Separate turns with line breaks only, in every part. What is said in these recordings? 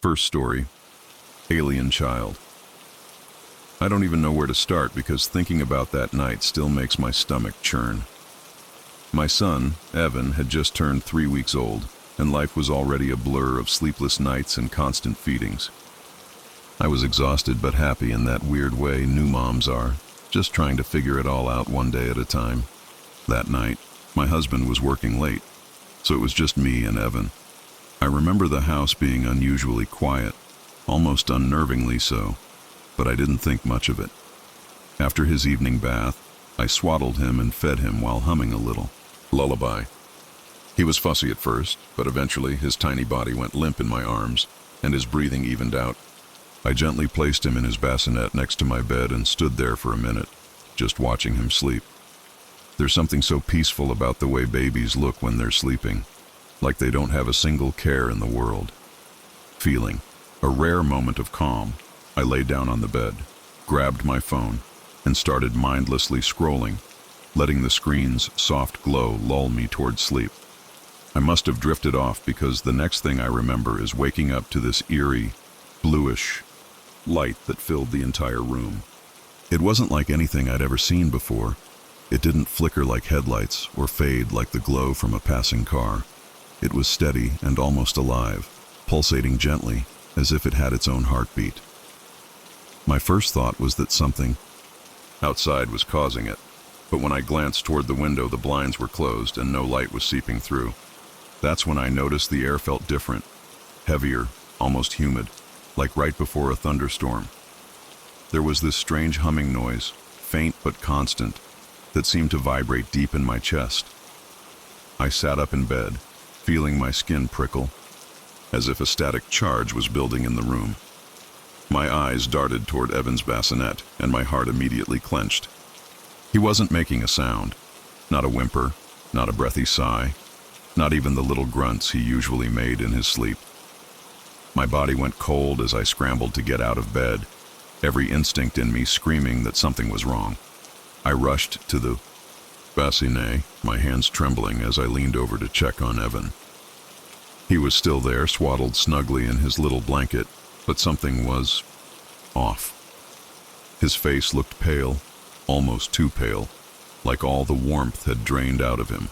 First story, Alien Child. I don't even know where to start because thinking about that night still makes my stomach churn. My son, Evan, had just turned 3 weeks old, and life was already a blur of sleepless nights and constant feedings. I was exhausted but happy in that weird way new moms are, just trying to figure it all out one day at a time. That night, my husband was working late, so it was just me and Evan. I remember the house being unusually quiet, almost unnervingly so, but I didn't think much of it. After his evening bath, I swaddled him and fed him while humming a little lullaby. He was fussy at first, but eventually his tiny body went limp in my arms, and his breathing evened out. I gently placed him in his bassinet next to my bed and stood there for a minute, just watching him sleep. There's something so peaceful about the way babies look when they're sleeping, like they don't have a single care in the world. Feeling a rare moment of calm, I lay down on the bed, grabbed my phone, and started mindlessly scrolling, letting the screen's soft glow lull me toward sleep. I must have drifted off because the next thing I remember is waking up to this eerie, bluish light that filled the entire room. It wasn't like anything I'd ever seen before. It didn't flicker like headlights or fade like the glow from a passing car. It was steady and almost alive, pulsating gently as if it had its own heartbeat. My first thought was that something outside was causing it, but when I glanced toward the window, the blinds were closed and no light was seeping through. That's when I noticed the air felt different, heavier, almost humid, like right before a thunderstorm. There was this strange humming noise, faint but constant, that seemed to vibrate deep in my chest. I sat up in bed, feeling my skin prickle, as if a static charge was building in the room. My eyes darted toward Evan's bassinet, and my heart immediately clenched. He wasn't making a sound, not a whimper, not a breathy sigh, not even the little grunts he usually made in his sleep. My body went cold as I scrambled to get out of bed, every instinct in me screaming that something was wrong. I rushed to the bassinet, my hands trembling as I leaned over to check on Evan. He was still there, swaddled snugly in his little blanket, but something was off. His face looked pale, almost too pale, like all the warmth had drained out of him.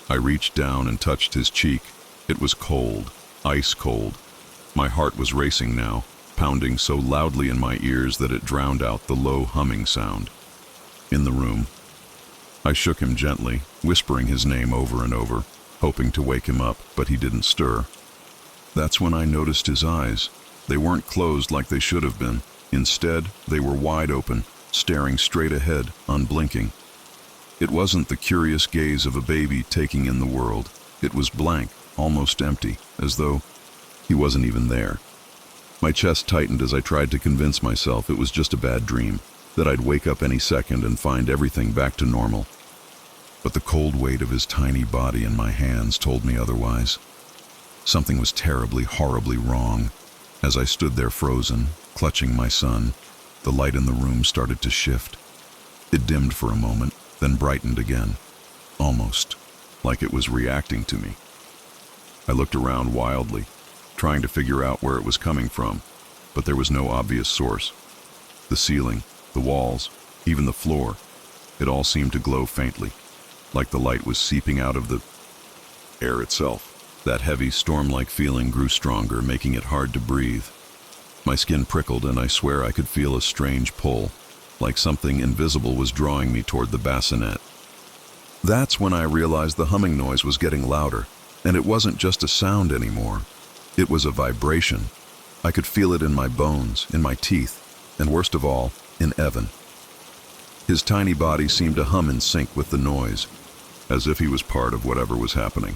I reached down and touched his cheek. It was cold, ice cold. My heart was racing now, pounding so loudly in my ears that it drowned out the low humming sound. In the room, I shook him gently, whispering his name over and over, hoping to wake him up, but he didn't stir. That's when I noticed his eyes. They weren't closed like they should have been. Instead, they were wide open, staring straight ahead, unblinking. It wasn't the curious gaze of a baby taking in the world. It was blank, almost empty, as though he wasn't even there. My chest tightened as I tried to convince myself it was just a bad dream, that I'd wake up any second and find everything back to normal. But the cold weight of his tiny body in my hands told me otherwise. Something was terribly, horribly wrong. As I stood there frozen, clutching my son, the light in the room started to shift. It dimmed for a moment, then brightened again, almost like it was reacting to me. I looked around wildly, trying to figure out where it was coming from, but there was no obvious source. The ceiling, the walls, even the floor, it all seemed to glow faintly, like the light was seeping out of the air itself. That heavy, storm-like feeling grew stronger, making it hard to breathe. My skin prickled, and I swear I could feel a strange pull, like something invisible was drawing me toward the bassinet. That's when I realized the humming noise was getting louder, and it wasn't just a sound anymore. It was a vibration. I could feel it in my bones, in my teeth, and worst of all, in Evan. His tiny body seemed to hum in sync with the noise, as if he was part of whatever was happening.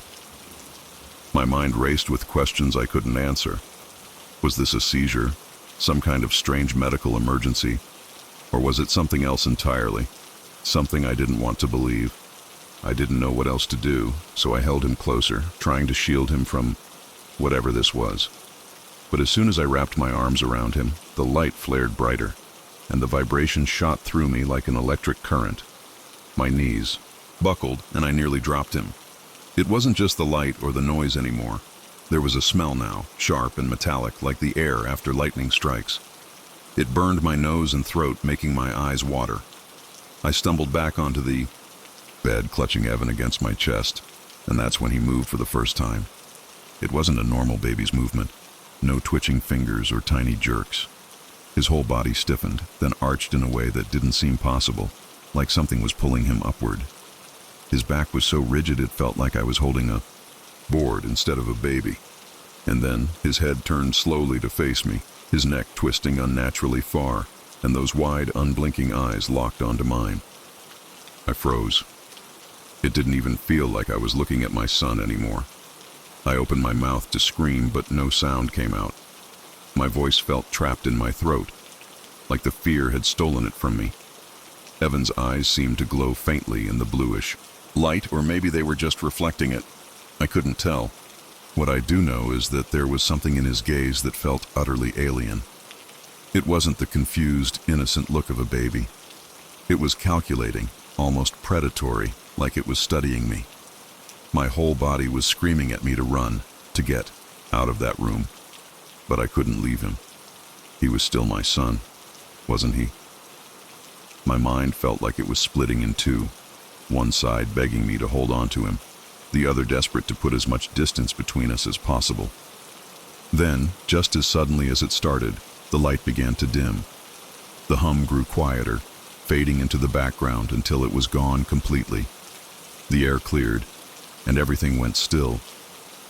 My mind raced with questions I couldn't answer. Was this a seizure, some kind of strange medical emergency, or was it something else entirely, something I didn't want to believe? I didn't know what else to do, so I held him closer, trying to shield him from whatever this was. But as soon as I wrapped my arms around him, the light flared brighter, and the vibration shot through me like an electric current. My knees buckled, and I nearly dropped him. It wasn't just the light or the noise anymore. There was a smell now, sharp and metallic, like the air after lightning strikes. It burned my nose and throat, making my eyes water. I stumbled back onto the bed, clutching Evan against my chest, and that's when he moved for the first time. It wasn't a normal baby's movement. No twitching fingers or tiny jerks. His whole body stiffened, then arched in a way that didn't seem possible, like something was pulling him upward. His back was so rigid it felt like I was holding a board instead of a baby. And then his head turned slowly to face me, his neck twisting unnaturally far, and those wide, unblinking eyes locked onto mine. I froze. It didn't even feel like I was looking at my son anymore. I opened my mouth to scream, but no sound came out. My voice felt trapped in my throat, like the fear had stolen it from me. Evan's eyes seemed to glow faintly in the bluish light, or maybe they were just reflecting it. I couldn't tell. What I do know is that there was something in his gaze that felt utterly alien. It wasn't the confused, innocent look of a baby. It was calculating, almost predatory, like it was studying me. My whole body was screaming at me to run, to get out of that room. But I couldn't leave him. He was still my son, wasn't he? My mind felt like it was splitting in two, one side begging me to hold on to him, the other desperate to put as much distance between us as possible. Then, just as suddenly as it started, the light began to dim. The hum grew quieter, fading into the background until it was gone completely. The air cleared, and everything went still.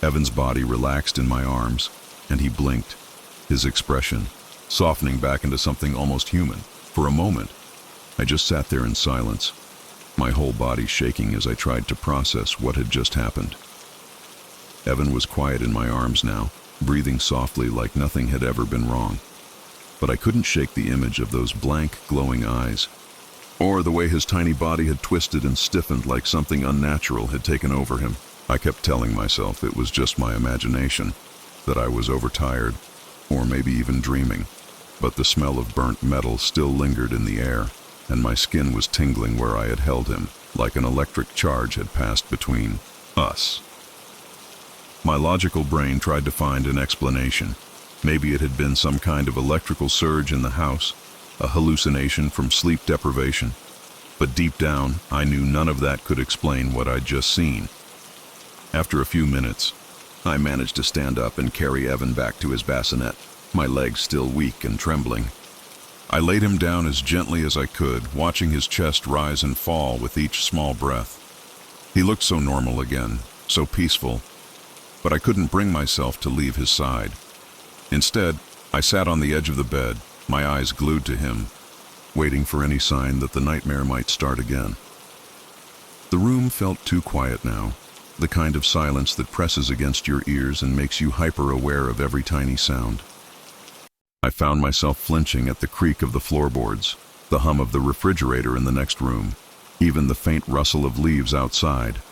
Evan's body relaxed in my arms, and he blinked, his expression softening back into something almost human. For a moment, I just sat there in silence, my whole body shaking as I tried to process what had just happened. Evan was quiet in my arms now, breathing softly like nothing had ever been wrong. But I couldn't shake the image of those blank, glowing eyes, or the way his tiny body had twisted and stiffened like something unnatural had taken over him. I kept telling myself it was just my imagination, that I was overtired, or maybe even dreaming. But the smell of burnt metal still lingered in the air, and my skin was tingling where I had held him, like an electric charge had passed between us. My logical brain tried to find an explanation. Maybe it had been some kind of electrical surge in the house, a hallucination from sleep deprivation. But deep down, I knew none of that could explain what I'd just seen. After a few minutes, I managed to stand up and carry Evan back to his bassinet, my legs still weak and trembling. I laid him down as gently as I could, watching his chest rise and fall with each small breath. He looked so normal again, so peaceful, but I couldn't bring myself to leave his side. Instead, I sat on the edge of the bed, my eyes glued to him, waiting for any sign that the nightmare might start again. The room felt too quiet now, the kind of silence that presses against your ears and makes you hyper-aware of every tiny sound. I found myself flinching at the creak of the floorboards, the hum of the refrigerator in the next room, even the faint rustle of leaves outside.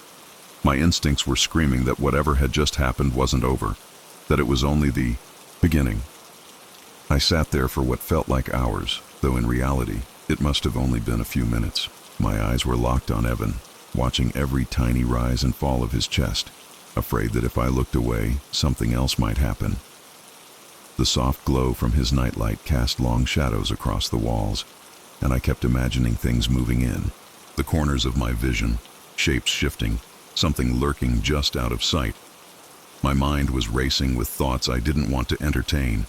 My instincts were screaming that whatever had just happened wasn't over, that it was only the beginning. I sat there for what felt like hours, though in reality, it must have only been a few minutes. My eyes were locked on Evan, watching every tiny rise and fall of his chest, afraid that if I looked away, something else might happen. The soft glow from his nightlight cast long shadows across the walls, and I kept imagining things moving in, the corners of my vision, shapes shifting, something lurking just out of sight. My mind was racing with thoughts I didn't want to entertain.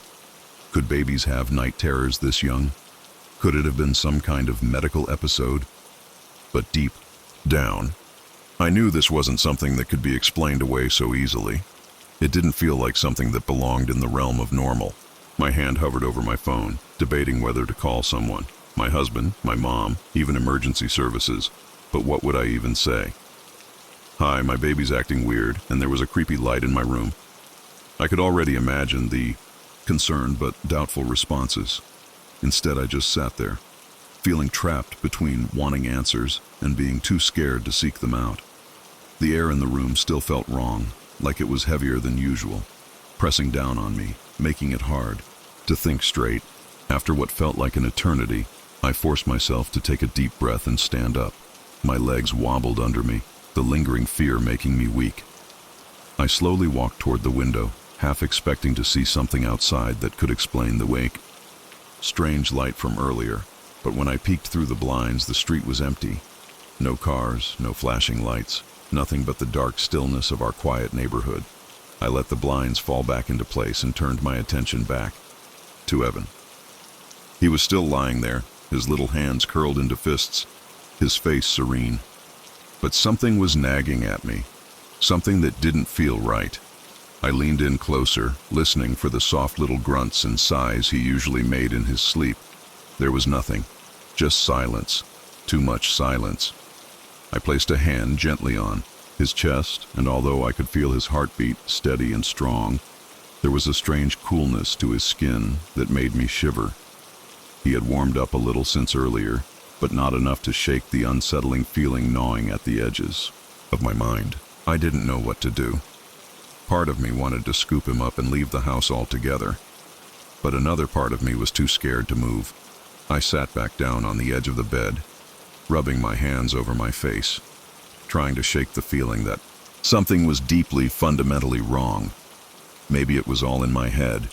Could babies have night terrors this young? Could it have been some kind of medical episode? But deep down, I knew this wasn't something that could be explained away so easily. It didn't feel like something that belonged in the realm of normal. My hand hovered over my phone, debating whether to call someone. My husband, my mom, even emergency services. But what would I even say? Hi, my baby's acting weird, and there was a creepy light in my room. I could already imagine the concerned but doubtful responses. Instead, I just sat there, feeling trapped between wanting answers and being too scared to seek them out. The air in the room still felt wrong, like it was heavier than usual, pressing down on me, making it hard to think straight. After what felt like an eternity, I forced myself to take a deep breath and stand up. My legs wobbled under me, the lingering fear making me weak. I slowly walked toward the window, half expecting to see something outside that could explain the wake. Strange light from earlier, but when I peeked through the blinds, the street was empty. No cars, no flashing lights, nothing but the dark stillness of our quiet neighborhood. I let the blinds fall back into place and turned my attention back to Evan. He was still lying there, his little hands curled into fists, his face serene. But something was nagging at me, something that didn't feel right. I leaned in closer, listening for the soft little grunts and sighs he usually made in his sleep. There was nothing, just silence, too much silence. I placed a hand gently on his chest, and although I could feel his heartbeat steady and strong, there was a strange coolness to his skin that made me shiver. He had warmed up a little since earlier, but not enough to shake the unsettling feeling gnawing at the edges of my mind. I didn't know what to do. Part of me wanted to scoop him up and leave the house altogether, but another part of me was too scared to move. I sat back down on the edge of the bed, rubbing my hands over my face, trying to shake the feeling that something was deeply, fundamentally wrong. Maybe it was all in my head.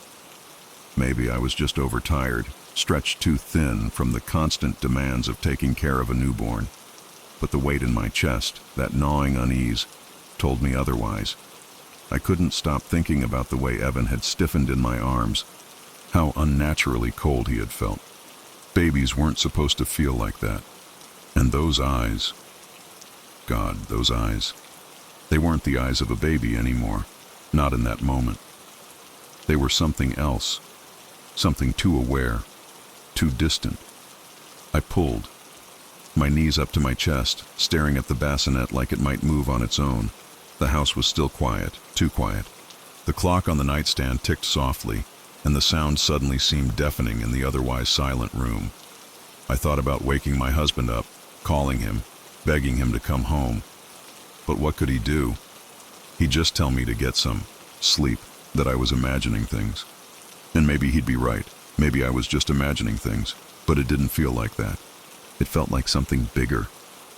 Maybe I was just overtired, stretched too thin from the constant demands of taking care of a newborn. But the weight in my chest, that gnawing unease, told me otherwise. I couldn't stop thinking about the way Evan had stiffened in my arms, how unnaturally cold he had felt. Babies weren't supposed to feel like that. And those eyes, God, those eyes. They weren't the eyes of a baby anymore, not in that moment. They were something else, something too aware, too distant. I pulled, my knees up to my chest, staring at the bassinet like it might move on its own. The house was still quiet, too quiet. The clock on the nightstand ticked softly, and the sound suddenly seemed deafening in the otherwise silent room. I thought about waking my husband up, calling him, begging him to come home. But what could he do? He'd just tell me to get some sleep, that I was imagining things. And maybe he'd be right. Maybe I was just imagining things, but it didn't feel like that. It felt like something bigger,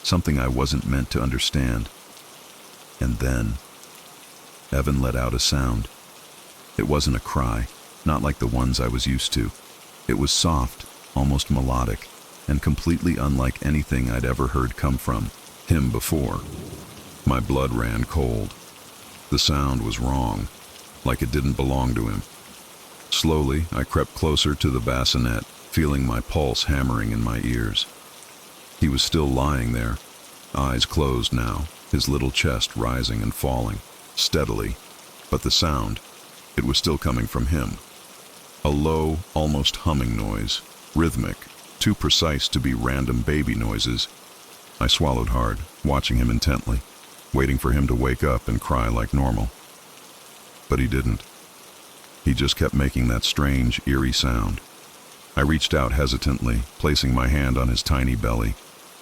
something I wasn't meant to understand. And then, Evan let out a sound. It wasn't a cry, not like the ones I was used to. It was soft, almost melodic, and completely unlike anything I'd ever heard come from him before. My blood ran cold. The sound was wrong, like it didn't belong to him. Slowly, I crept closer to the bassinet, feeling my pulse hammering in my ears. He was still lying there, eyes closed now, his little chest rising and falling, steadily. But the sound, it was still coming from him. A low, almost humming noise, rhythmic, too precise to be random baby noises. I swallowed hard, watching him intently, waiting for him to wake up and cry like normal. But he didn't. He just kept making that strange, eerie sound. I reached out hesitantly, placing my hand on his tiny belly,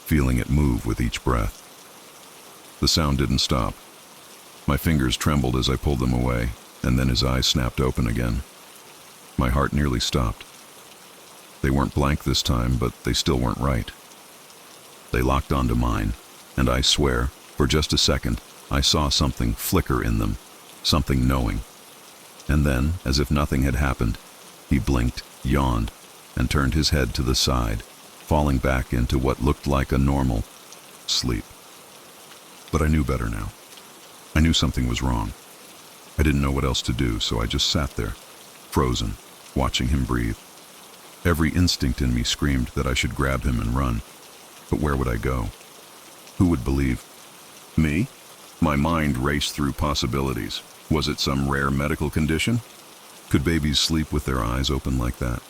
feeling it move with each breath. The sound didn't stop. My fingers trembled as I pulled them away, and then his eyes snapped open again. My heart nearly stopped. They weren't blank this time, but they still weren't right. They locked onto mine, and I swear, for just a second, I saw something flicker in them, something knowing. And then, as if nothing had happened, he blinked, yawned, and turned his head to the side, falling back into what looked like a normal sleep. But I knew better now. I knew something was wrong. I didn't know what else to do, so I just sat there, frozen, watching him breathe. Every instinct in me screamed that I should grab him and run. But where would I go? Who would believe? Me? My mind raced through possibilities. Was it some rare medical condition? Could babies sleep with their eyes open like that?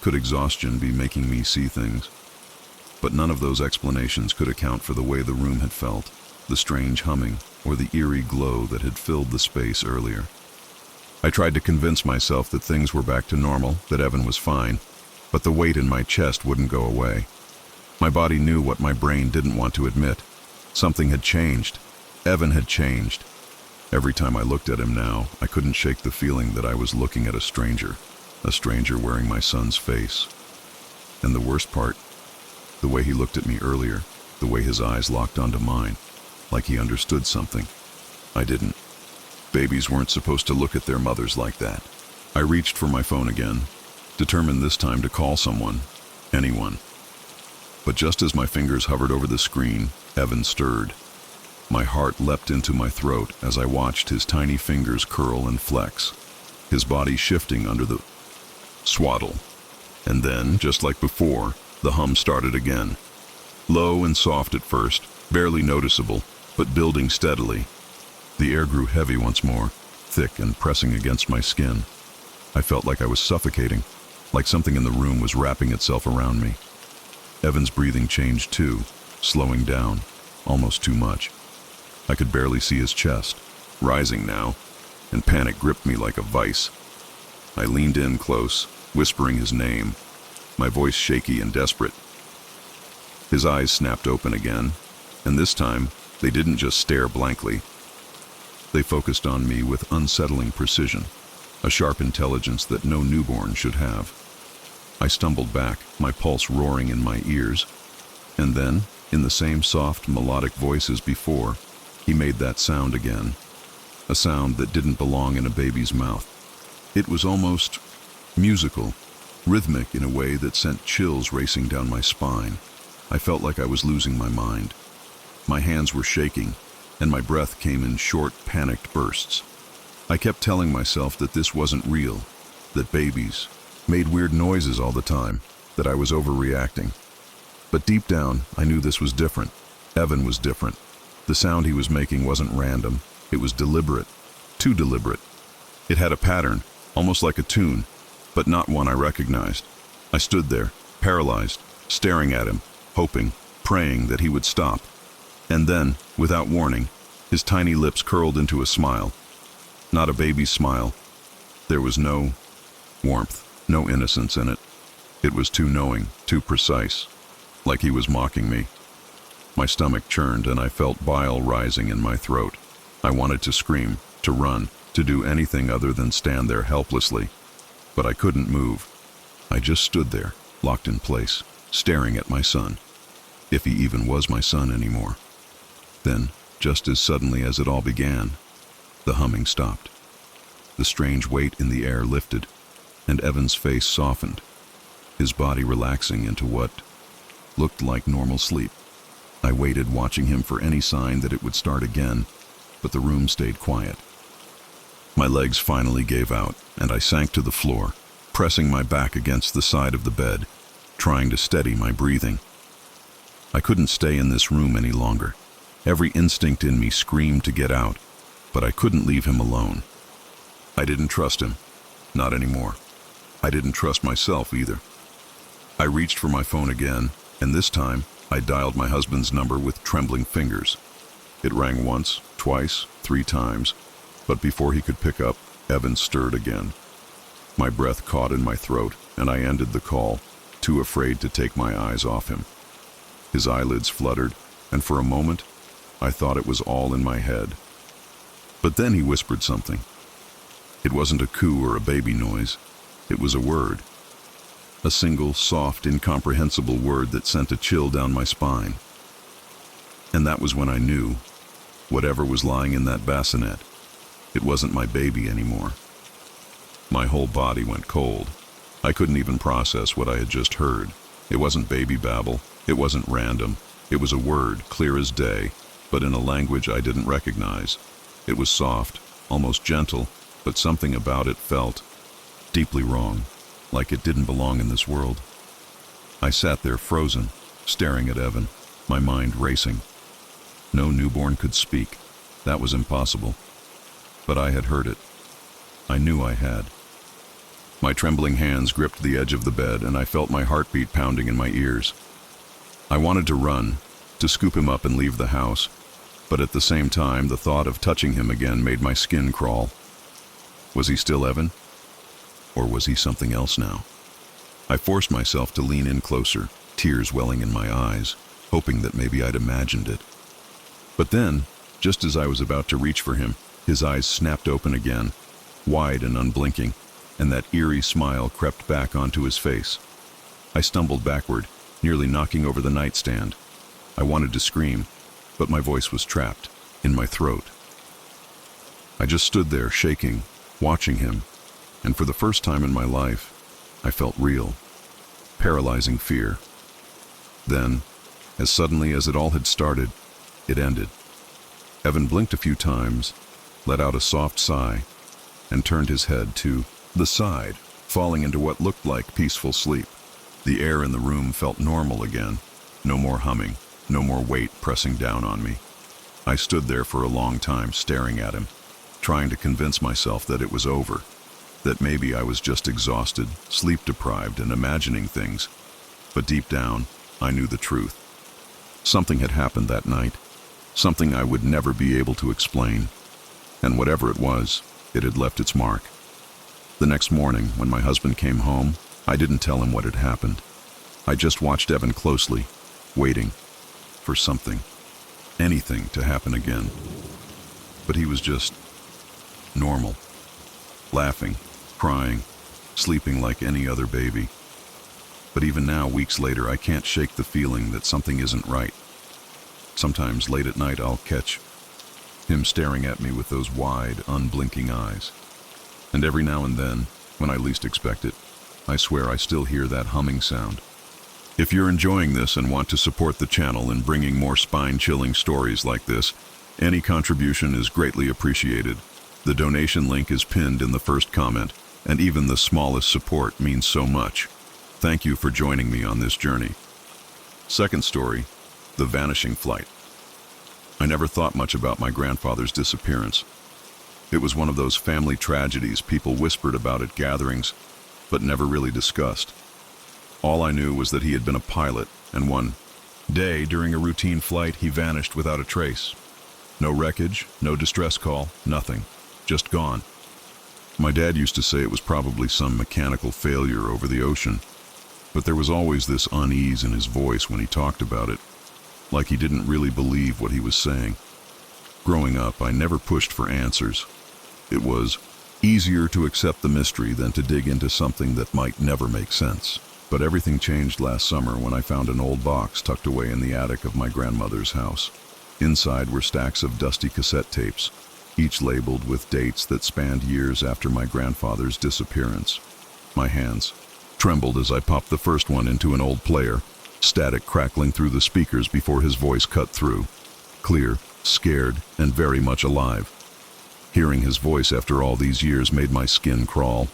Could exhaustion be making me see things? But none of those explanations could account for the way the room had felt, the strange humming, or the eerie glow that had filled the space earlier. I tried to convince myself that things were back to normal, that Evan was fine, but the weight in my chest wouldn't go away. My body knew what my brain didn't want to admit. Something had changed. Evan had changed. Every time I looked at him now, I couldn't shake the feeling that I was looking at a stranger wearing my son's face. And the worst part, the way he looked at me earlier, the way his eyes locked onto mine, like he understood something. I didn't. Babies weren't supposed to look at their mothers like that. I reached for my phone again, determined this time to call someone, anyone. But just as my fingers hovered over the screen, Evan stirred. My heart leapt into my throat as I watched his tiny fingers curl and flex, his body shifting under the swaddle. And then, just like before, the hum started again. Low and soft at first, barely noticeable, but building steadily. The air grew heavy once more, thick and pressing against my skin. I felt like I was suffocating, like something in the room was wrapping itself around me. Evan's breathing changed too, slowing down, almost too much. I could barely see his chest, rising now, and panic gripped me like a vice. I leaned in close, whispering his name, my voice shaky and desperate. His eyes snapped open again, and this time, they didn't just stare blankly. They focused on me with unsettling precision, a sharp intelligence that no newborn should have. I stumbled back, my pulse roaring in my ears, and then, in the same soft, melodic voice as before, he made that sound again, a sound that didn't belong in a baby's mouth. It was almost musical, rhythmic in a way that sent chills racing down my spine. I felt like I was losing my mind. My hands were shaking, and my breath came in short, panicked bursts. I kept telling myself that this wasn't real, that babies made weird noises all the time, that I was overreacting. But deep down, I knew this was different. Evan was different. The sound he was making wasn't random. It was deliberate, too deliberate. It had a pattern, almost like a tune, but not one I recognized. I stood there, paralyzed, staring at him, hoping, praying that he would stop. And then, without warning, his tiny lips curled into a smile. Not a baby's smile. There was no warmth, no innocence in it. It was too knowing, too precise, like he was mocking me. My stomach churned and I felt bile rising in my throat. I wanted to scream, to run, to do anything other than stand there helplessly. But I couldn't move. I just stood there, locked in place, staring at my son. If he even was my son anymore. Then, just as suddenly as it all began, the humming stopped. The strange weight in the air lifted, and Evan's face softened, his body relaxing into what looked like normal sleep. I waited, watching him for any sign that it would start again, but the room stayed quiet. My legs finally gave out, and I sank to the floor, pressing my back against the side of the bed, trying to steady my breathing. I couldn't stay in this room any longer. Every instinct in me screamed to get out, but I couldn't leave him alone. I didn't trust him, not anymore. I didn't trust myself either. I reached for my phone again, and this time, I dialed my husband's number with trembling fingers. It rang once, twice, 3 times, but before he could pick up, Evan stirred again. My breath caught in my throat, and I ended the call, too afraid to take my eyes off him. His eyelids fluttered, and for a moment, I thought it was all in my head. But then he whispered something. It wasn't a coo or a baby noise. It was a word. A single, soft, incomprehensible word that sent a chill down my spine. And that was when I knew, whatever was lying in that bassinet, it wasn't my baby anymore. My whole body went cold. I couldn't even process what I had just heard. It wasn't baby babble. It wasn't random. It was a word, clear as day, but in a language I didn't recognize. It was soft, almost gentle, but something about it felt deeply wrong, like it didn't belong in this world. I sat there frozen, staring at Evan, my mind racing. No newborn could speak. That was impossible. But I had heard it. I knew I had. My trembling hands gripped the edge of the bed, and I felt my heartbeat pounding in my ears. I wanted to run, to scoop him up and leave the house, but at the same time, the thought of touching him again made my skin crawl. Was he still Evan? Or was he something else now? I forced myself to lean in closer, tears welling in my eyes, hoping that maybe I'd imagined it. But then, just as I was about to reach for him, his eyes snapped open again, wide and unblinking, and that eerie smile crept back onto his face. I stumbled backward, nearly knocking over the nightstand. I wanted to scream, but my voice was trapped in my throat. I just stood there, shaking, watching him, and for the first time in my life, I felt real, paralyzing fear. Then, as suddenly as it all had started, it ended. Evan blinked a few times, let out a soft sigh, and turned his head to the side, falling into what looked like peaceful sleep. The air in the room felt normal again. No more humming, no more weight pressing down on me. I stood there for a long time staring at him, trying to convince myself that it was over, that maybe I was just exhausted, sleep-deprived, and imagining things. But deep down, I knew the truth. Something had happened that night, something I would never be able to explain. And whatever it was, it had left its mark. The next morning, when my husband came home, I didn't tell him what had happened. I just watched Evan closely, waiting for something, anything to happen again. But he was just normal, laughing, crying, sleeping like any other baby. But even now, weeks later, I can't shake the feeling that something isn't right. Sometimes late at night, I'll catch him staring at me with those wide, unblinking eyes. And every now and then, when I least expect it, I swear I still hear that humming sound. If you're enjoying this and want to support the channel in bringing more spine-chilling stories like this, any contribution is greatly appreciated. The donation link is pinned in the first comment, and even the smallest support means so much. Thank you for joining me on this journey. Second story, the vanishing flight. I never thought much about my grandfather's disappearance. It was one of those family tragedies people whispered about at gatherings, but never really discussed. All I knew was that he had been a pilot, and one day during a routine flight, he vanished without a trace. No wreckage, no distress call, nothing. Just gone. My dad used to say it was probably some mechanical failure over the ocean, but there was always this unease in his voice when he talked about it, like he didn't really believe what he was saying. Growing up, I never pushed for answers. It was easier to accept the mystery than to dig into something that might never make sense. But everything changed last summer when I found an old box tucked away in the attic of my grandmother's house. Inside were stacks of dusty cassette tapes, each labeled with dates that spanned years after my grandfather's disappearance. My hands trembled as I popped the first one into an old player, static crackling through the speakers before his voice cut through. Clear, scared, and very much alive. Hearing his voice after all these years made my skin crawl.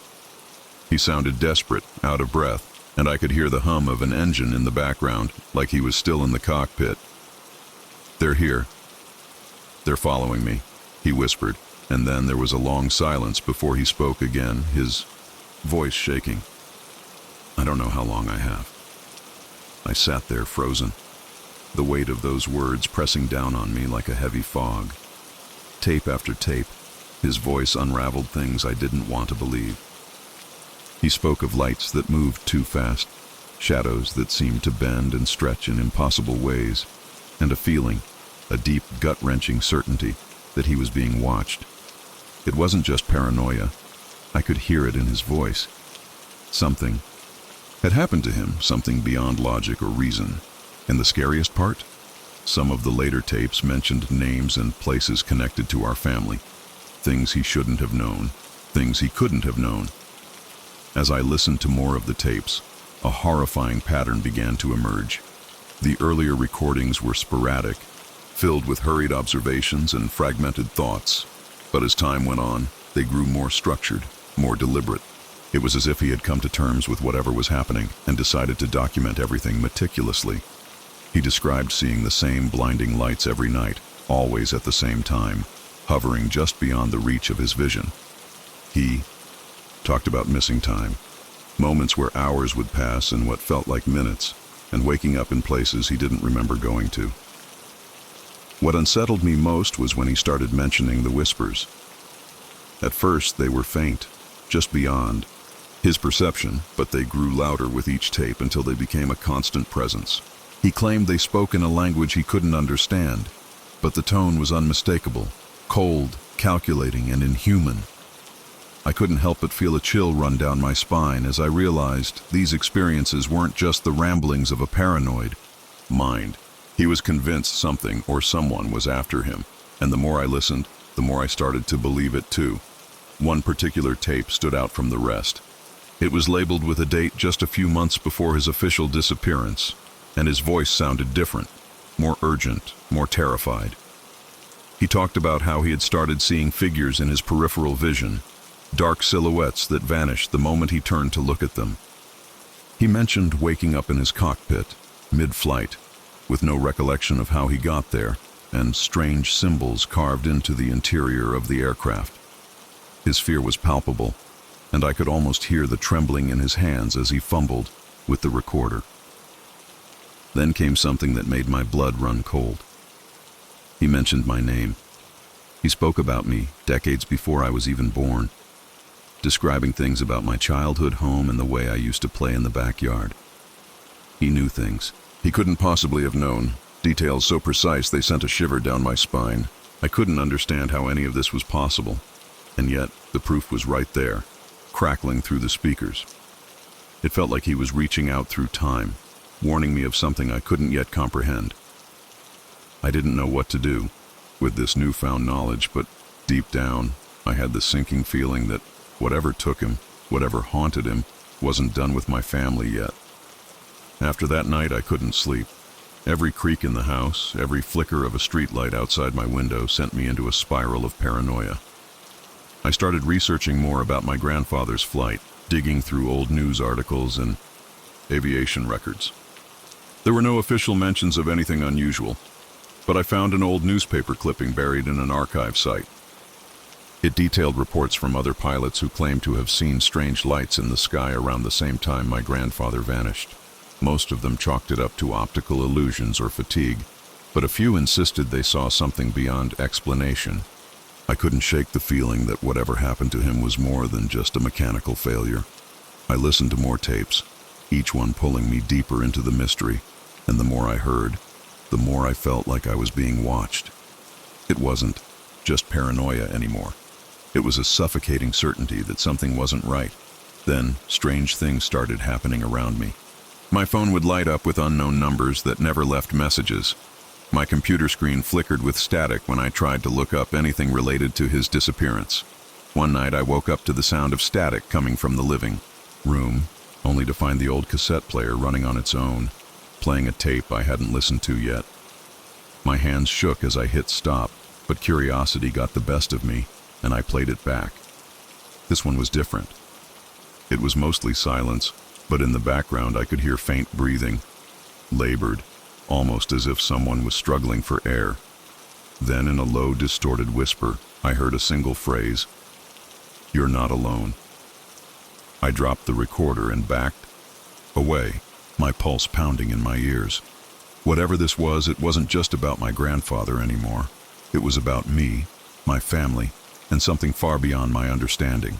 He sounded desperate, out of breath, and I could hear the hum of an engine in the background, like he was still in the cockpit. "They're here. They're following me," he whispered, and then there was a long silence before he spoke again, his voice shaking. I don't know how long I have. I sat there frozen, the weight of those words pressing down on me like a heavy fog. Tape after tape, his voice unraveled things I didn't want to believe. He spoke of lights that moved too fast, shadows that seemed to bend and stretch in impossible ways, and a feeling, a deep, gut-wrenching certainty that he was being watched. It wasn't just paranoia. I could hear it in his voice. Something had happened to him, something beyond logic or reason. And the scariest part? Some of the later tapes mentioned names and places connected to our family. Things he shouldn't have known, things he couldn't have known. As I listened to more of the tapes, a horrifying pattern began to emerge. The earlier recordings were sporadic, filled with hurried observations and fragmented thoughts. But as time went on, they grew more structured, more deliberate. It was as if he had come to terms with whatever was happening and decided to document everything meticulously. He described seeing the same blinding lights every night, always at the same time, hovering just beyond the reach of his vision. He talked about missing time, moments where hours would pass in what felt like minutes, and waking up in places he didn't remember going to. What unsettled me most was when he started mentioning the whispers. At first, they were faint, just beyond his perception, but they grew louder with each tape until they became a constant presence. He claimed they spoke in a language he couldn't understand, but the tone was unmistakable, cold, calculating, and inhuman. I couldn't help but feel a chill run down my spine as I realized these experiences weren't just the ramblings of a paranoid mind. He was convinced something or someone was after him, and the more I listened, the more I started to believe it too. One particular tape stood out from the rest. It was labeled with a date just a few months before his official disappearance, and his voice sounded different, more urgent, more terrified. He talked about how he had started seeing figures in his peripheral vision, dark silhouettes that vanished the moment he turned to look at them. He mentioned waking up in his cockpit, mid-flight, with no recollection of how he got there, and strange symbols carved into the interior of the aircraft. His fear was palpable, and I could almost hear the trembling in his hands as he fumbled with the recorder. Then came something that made my blood run cold. He mentioned my name. He spoke about me decades before I was even born, describing things about my childhood home and the way I used to play in the backyard. He knew things he couldn't possibly have known, details so precise they sent a shiver down my spine. I couldn't understand how any of this was possible, and yet the proof was right there, crackling through the speakers. It felt like he was reaching out through time, warning me of something I couldn't yet comprehend. I didn't know what to do with this newfound knowledge, but deep down, I had the sinking feeling that whatever took him, whatever haunted him, wasn't done with my family yet. After that night, I couldn't sleep. Every creak in the house, every flicker of a streetlight outside my window sent me into a spiral of paranoia. I started researching more about my grandfather's flight, digging through old news articles and aviation records. There were no official mentions of anything unusual, but I found an old newspaper clipping buried in an archive site. It detailed reports from other pilots who claimed to have seen strange lights in the sky around the same time my grandfather vanished. Most of them chalked it up to optical illusions or fatigue, but a few insisted they saw something beyond explanation. I couldn't shake the feeling that whatever happened to him was more than just a mechanical failure. I listened to more tapes, each one pulling me deeper into the mystery, and the more I heard, the more I felt like I was being watched. It wasn't just paranoia anymore. It was a suffocating certainty that something wasn't right. Then, strange things started happening around me. My phone would light up with unknown numbers that never left messages. My computer screen flickered with static when I tried to look up anything related to his disappearance. One night I woke up to the sound of static coming from the living room, only to find the old cassette player running on its own, playing a tape I hadn't listened to yet. My hands shook as I hit stop, but curiosity got the best of me, and I played it back. This one was different. It was mostly silence, but in the background I could hear faint breathing, labored, almost as if someone was struggling for air. Then in a low, distorted whisper, I heard a single phrase, "You're not alone." I dropped the recorder and backed away, my pulse pounding in my ears. Whatever this was, it wasn't just about my grandfather anymore. It was about me, my family, and something far beyond my understanding.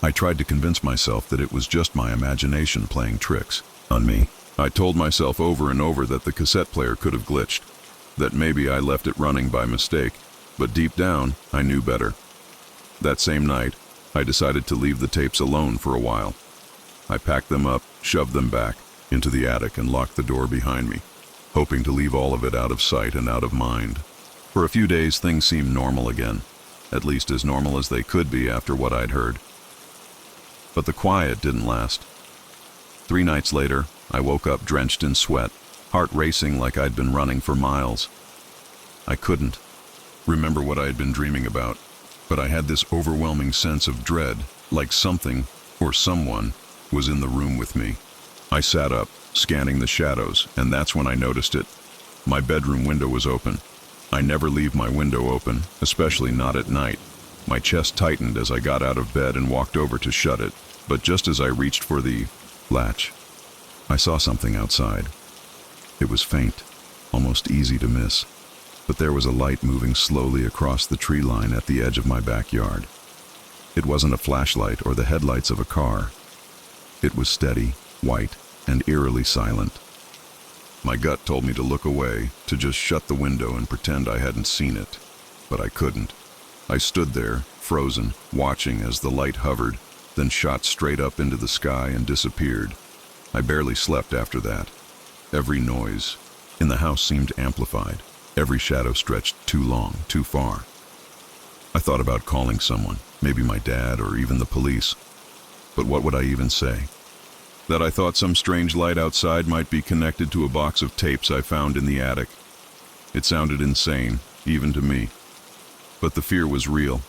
I tried to convince myself that it was just my imagination playing tricks on me. I told myself over and over that the cassette player could have glitched, that maybe I left it running by mistake, but deep down, I knew better. That same night, I decided to leave the tapes alone for a while. I packed them up, shoved them back into the attic, and locked the door behind me, hoping to leave all of it out of sight and out of mind. For a few days, things seemed normal again, at least as normal as they could be after what I'd heard. But the quiet didn't last. 3 nights later, I woke up drenched in sweat, heart racing like I'd been running for miles. I couldn't remember what I had been dreaming about, but I had this overwhelming sense of dread, like something or someone was in the room with me. I sat up, scanning the shadows, and that's when I noticed it. My bedroom window was open. I never leave my window open, especially not at night. My chest tightened as I got out of bed and walked over to shut it, but just as I reached for the latch, I saw something outside. It was faint, almost easy to miss, but there was a light moving slowly across the tree line at the edge of my backyard. It wasn't a flashlight or the headlights of a car. It was steady, white, and eerily silent. My gut told me to look away, to just shut the window and pretend I hadn't seen it, but I couldn't. I stood there, frozen, watching as the light hovered, then shot straight up into the sky and disappeared. I barely slept after that. Every noise in the house seemed amplified. Every shadow stretched too long, too far. I thought about calling someone, maybe my dad or even the police. But what would I even say? That I thought some strange light outside might be connected to a box of tapes I found in the attic. It sounded insane, even to me. But the fear was real.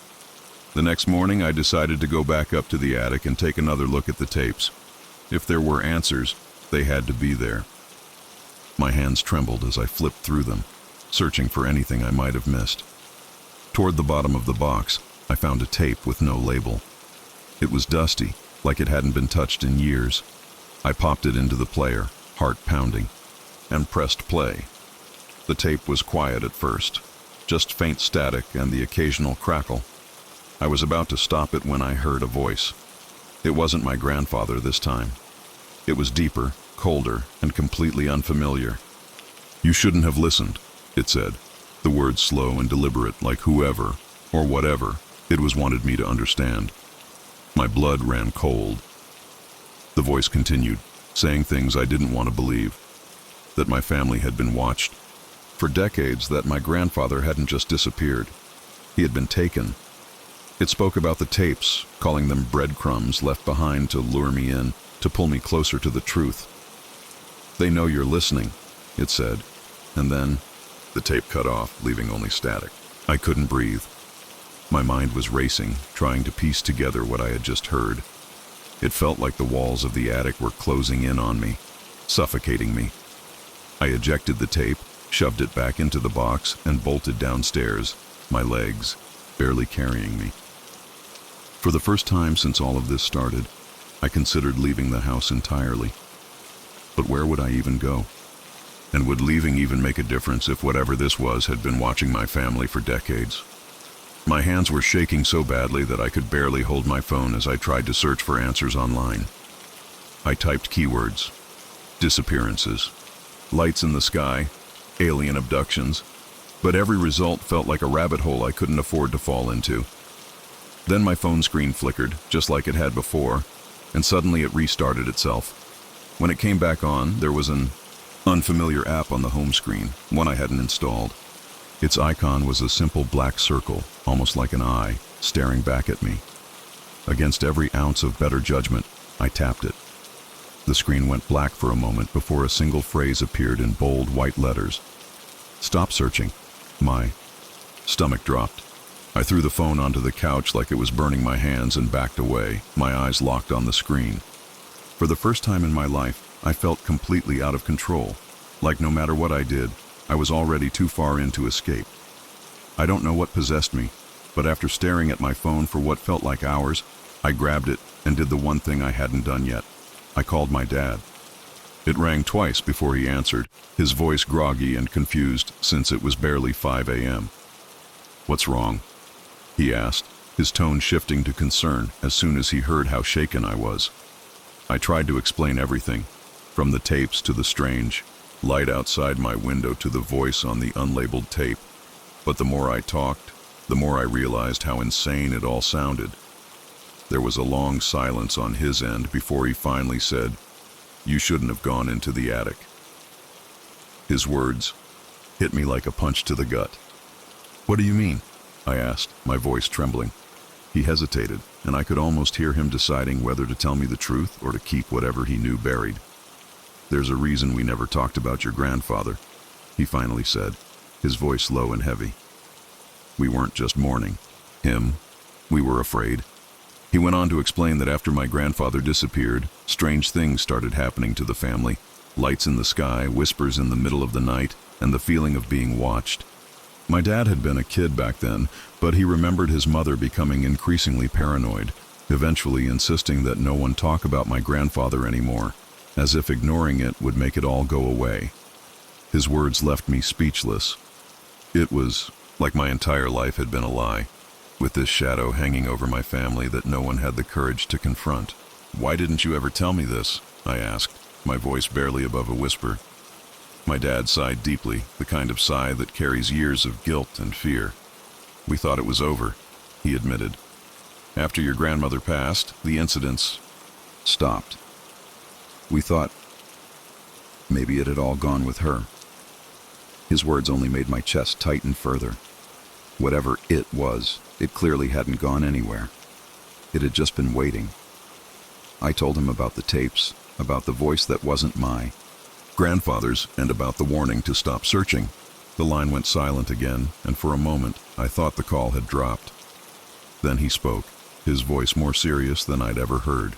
The next morning, I decided to go back up to the attic and take another look at the tapes. If there were answers, they had to be there. My hands trembled as I flipped through them, searching for anything I might have missed. Toward the bottom of the box, I found a tape with no label. It was dusty, like it hadn't been touched in years. I popped it into the player, heart pounding, and pressed play. The tape was quiet at first, just faint static and the occasional crackle. I was about to stop it when I heard a voice. It wasn't my grandfather this time. It was deeper, colder, and completely unfamiliar. "You shouldn't have listened," it said, the words slow and deliberate, like whoever, or whatever, it was wanted me to understand. My blood ran cold. The voice continued, saying things I didn't want to believe. That my family had been watched. For decades, that my grandfather hadn't just disappeared. He had been taken. It spoke about the tapes, calling them breadcrumbs left behind to lure me in, to pull me closer to the truth. "They know you're listening," it said, and then the tape cut off, leaving only static. I couldn't breathe. My mind was racing, trying to piece together what I had just heard. It felt like the walls of the attic were closing in on me, suffocating me. I ejected the tape, shoved it back into the box, and bolted downstairs, my legs barely carrying me. For the first time since all of this started, I considered leaving the house entirely. But where would I even go? And would leaving even make a difference if whatever this was had been watching my family for decades? My hands were shaking so badly that I could barely hold my phone as I tried to search for answers online. I typed keywords: disappearances, lights in the sky, alien abductions, but every result felt like a rabbit hole I couldn't afford to fall into. Then my phone screen flickered, just like it had before, and suddenly it restarted itself. When it came back on, there was an unfamiliar app on the home screen, one I hadn't installed. Its icon was a simple black circle, almost like an eye, staring back at me. Against every ounce of better judgment, I tapped it. The screen went black for a moment before a single phrase appeared in bold white letters. "Stop searching." My stomach dropped. I threw the phone onto the couch like it was burning my hands and backed away, my eyes locked on the screen. For the first time in my life, I felt completely out of control, like no matter what I did, I was already too far in to escape. I don't know what possessed me, but after staring at my phone for what felt like hours, I grabbed it and did the one thing I hadn't done yet. I called my dad. It rang twice before he answered, his voice groggy and confused since it was barely 5 a.m. "What's wrong?" he asked, his tone shifting to concern as soon as he heard how shaken I was. I tried to explain everything, from the tapes to the strange light outside my window to the voice on the unlabeled tape, but the more I talked, the more I realized how insane it all sounded. There was a long silence on his end before he finally said, "You shouldn't have gone into the attic." His words hit me like a punch to the gut. "What do you mean?" I asked, my voice trembling. He hesitated, and I could almost hear him deciding whether to tell me the truth or to keep whatever he knew buried. "There's a reason we never talked about your grandfather," he finally said, his voice low and heavy. "We weren't just mourning him, we were afraid." He went on to explain that after my grandfather disappeared, strange things started happening to the family. Lights in the sky, whispers in the middle of the night, and the feeling of being watched. My dad had been a kid back then, but he remembered his mother becoming increasingly paranoid, eventually insisting that no one talk about my grandfather anymore, as if ignoring it would make it all go away. His words left me speechless. It was like my entire life had been a lie, with this shadow hanging over my family that no one had the courage to confront. "Why didn't you ever tell me this?" I asked, my voice barely above a whisper. My dad sighed deeply, the kind of sigh that carries years of guilt and fear. "We thought it was over," he admitted. "After your grandmother passed, the incidents stopped. We thought maybe it had all gone with her." His words only made my chest tighten further.
Whatever it was, it clearly hadn't gone anywhere. It had just been waiting. I told him about the tapes, about the voice that wasn't my
grandfather's, and about the warning to stop searching. The line went silent again, and for a moment I thought the call had dropped. Then he spoke, his voice more serious than I'd ever heard.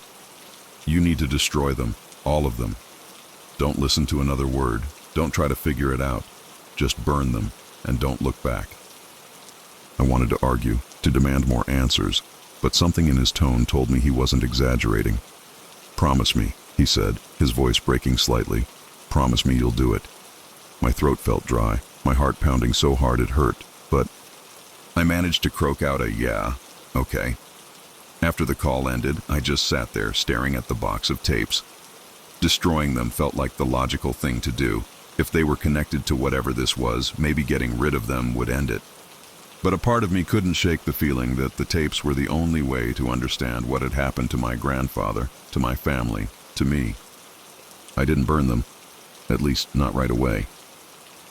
You need to destroy them, all of them. Don't listen to another word. Don't try to figure it out. Just burn them, and don't look back. I wanted to argue, to demand more answers, but something in his tone told me he wasn't exaggerating. Promise me, he said, his voice breaking slightly. Promise me you'll do it. My throat felt dry, my heart pounding so hard it hurt, but I managed to croak out a yeah, okay. After the call ended, I just sat there staring at the box of tapes. Destroying them felt like the logical thing to do. If they were connected to whatever this was, maybe getting rid of them would end it. But a part of me couldn't shake the feeling that the tapes were the only way to understand what had happened to my grandfather, to my family, to me. I didn't burn them, at least not right away.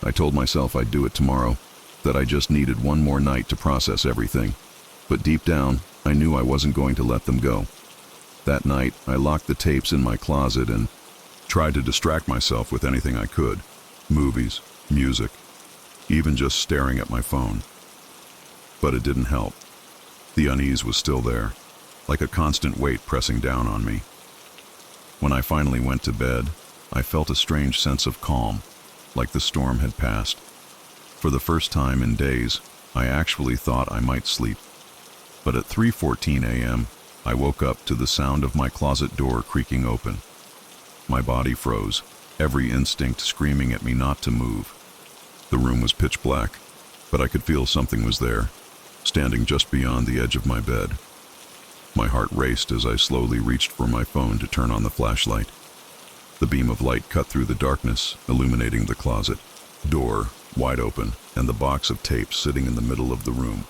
I told myself I'd do it tomorrow, that I just needed one more night to process everything. But deep down, I knew I wasn't going to let them go. That night, I locked the tapes in my closet and tried to distract myself with anything I could. Movies, music, even just staring at my phone. But it didn't help. The unease was still there, like a constant weight pressing down on me. When I finally went to bed, I felt a strange sense of calm, like the storm had passed. For the first time in days, I actually thought I might sleep. But at 3:14 a.m., I woke up to the sound of my closet door creaking open. My body froze, every instinct screaming at me not to move. The room was pitch black, but I could feel something was there, standing just beyond the edge of my bed. My heart raced as I slowly reached for my phone to turn on the flashlight. The beam of light cut through the darkness, illuminating the closet, door wide open, and the box of tapes sitting in the middle of the room.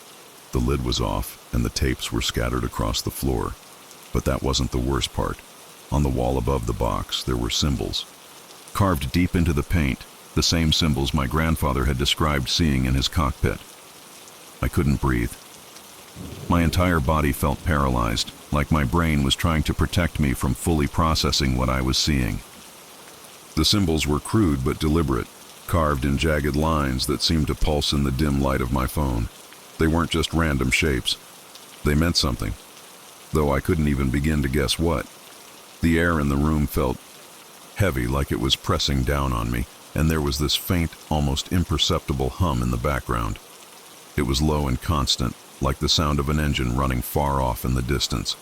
The lid was off, and the tapes were scattered across the floor. But that wasn't the worst part. On the wall above the box, there were symbols. Carved deep into the paint, the same symbols my grandfather had described seeing in his cockpit. I couldn't breathe. My entire body felt paralyzed, like my brain was trying to protect me from fully processing what I was seeing. The symbols were crude but deliberate, carved in jagged lines that seemed to pulse in the dim light of my phone. They weren't just random shapes. They meant something, though I couldn't even begin to guess what. The air in the room felt heavy, like it was pressing down on me, and there was this faint, almost imperceptible hum in the background. It was low and constant, like the sound of an engine running far off in the distance.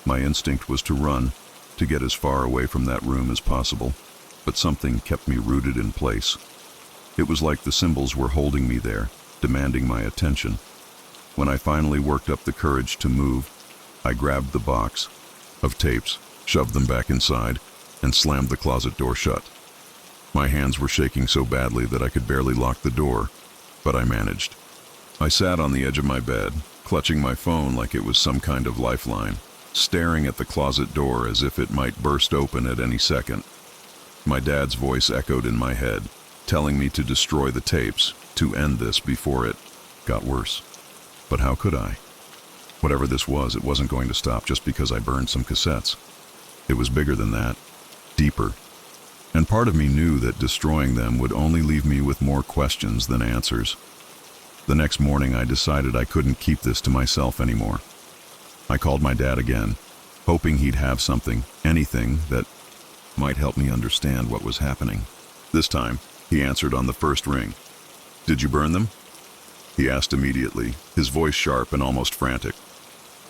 My instinct was to run, to get as far away from that room as possible, but something kept me rooted in place. It was like the symbols were holding me there, demanding my attention. When I finally worked up the courage to move, I grabbed the box of tapes, shoved them back inside, and slammed the closet door shut. My hands were shaking so badly that I could barely lock the door, but I managed. I sat on the edge of my bed, clutching my phone like it was some kind of lifeline, staring at the closet door as if it might burst open at any second. My dad's voice echoed in my head, telling me to destroy the tapes, to end this before it got worse. But how could I? Whatever this was, it wasn't going to stop just because I burned some cassettes. It was bigger than that, deeper. And part of me knew that destroying them would only leave me with more questions than answers. The next morning, I decided I couldn't keep this to myself anymore. I called my dad again, hoping he'd have something, anything, that might help me understand what was happening. This time, he answered on the first ring. "Did you burn them?" he asked immediately, his voice sharp and almost frantic.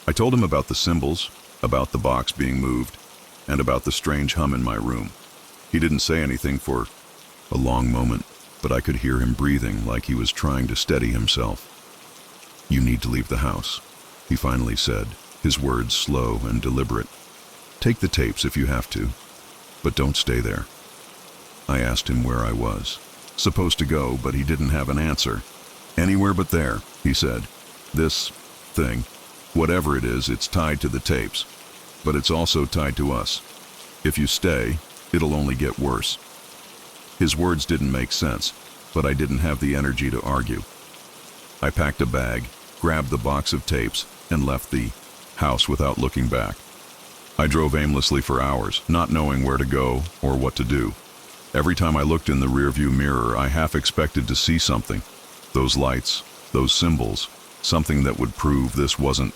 I told him about the symbols, about the box being moved, and about the strange hum in my room. He didn't say anything for a long moment, but I could hear him breathing like he was trying to steady himself. "You need to leave the house," he finally said, his words slow and deliberate. "Take the tapes if you have to, but don't stay there." I asked him where I was supposed to go, but he didn't have an answer. "Anywhere but there," he said. "This thing, whatever it is, it's tied to the tapes, but it's also tied to us. If you stay, it'll only get worse." His words didn't make sense, but I didn't have the energy to argue. I packed a bag, grabbed the box of tapes, and left the house without looking back. I drove aimlessly for hours, not knowing where to go or what to do. Every time I looked in the rearview mirror, I half expected to see something. Those lights, those symbols, something that would prove this wasn't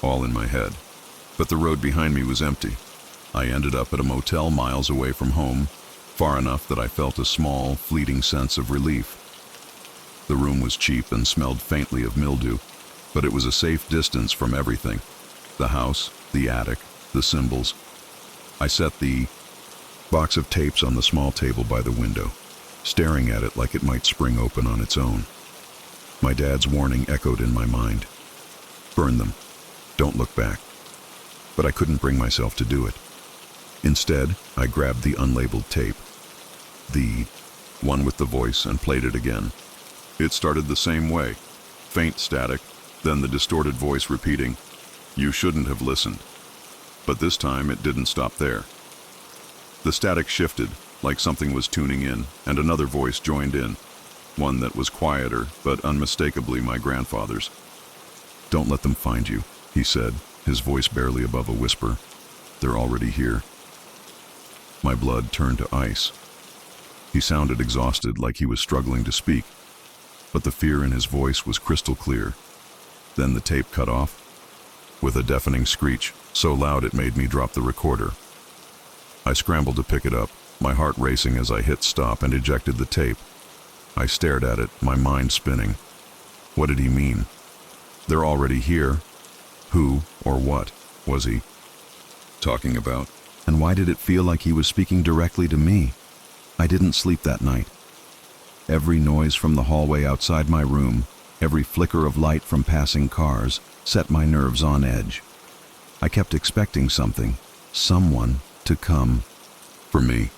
all in my head. But the road behind me was empty. I ended up at a motel miles away from home, far enough that I felt a small, fleeting sense of relief. The room was cheap and smelled faintly of mildew, but it was a safe distance from everything. The house, the attic, the symbols. I set the box of tapes on the small table by the window, staring at it like it might spring open on its own. My dad's warning echoed in my mind. Burn them. Don't look back. But I couldn't bring myself to do it. Instead, I grabbed the unlabeled tape, the one with the voice, and played it again. It started the same way. Faint static, then the distorted voice repeating, "You shouldn't have listened." But this time it didn't stop there. The static shifted, like something was tuning in, and another voice joined in, one that was quieter, but unmistakably my grandfather's. "Don't let them find you," he said, his voice barely above a whisper. "They're already here." My blood turned to ice. He sounded exhausted, like he was struggling to speak, but the fear in his voice was crystal clear. Then the tape cut off, with a deafening screech, so loud it made me drop the recorder. I scrambled to pick it up, my heart racing as I hit stop and ejected the tape. I stared at it, my mind spinning. What did he mean? They're already here. Who, or what, was he talking about? And why did it feel like he was speaking directly to me? I didn't sleep that night. Every noise from the hallway outside my room, every flicker of light from passing cars, set my nerves on edge. I kept expecting something, someone, to come for me.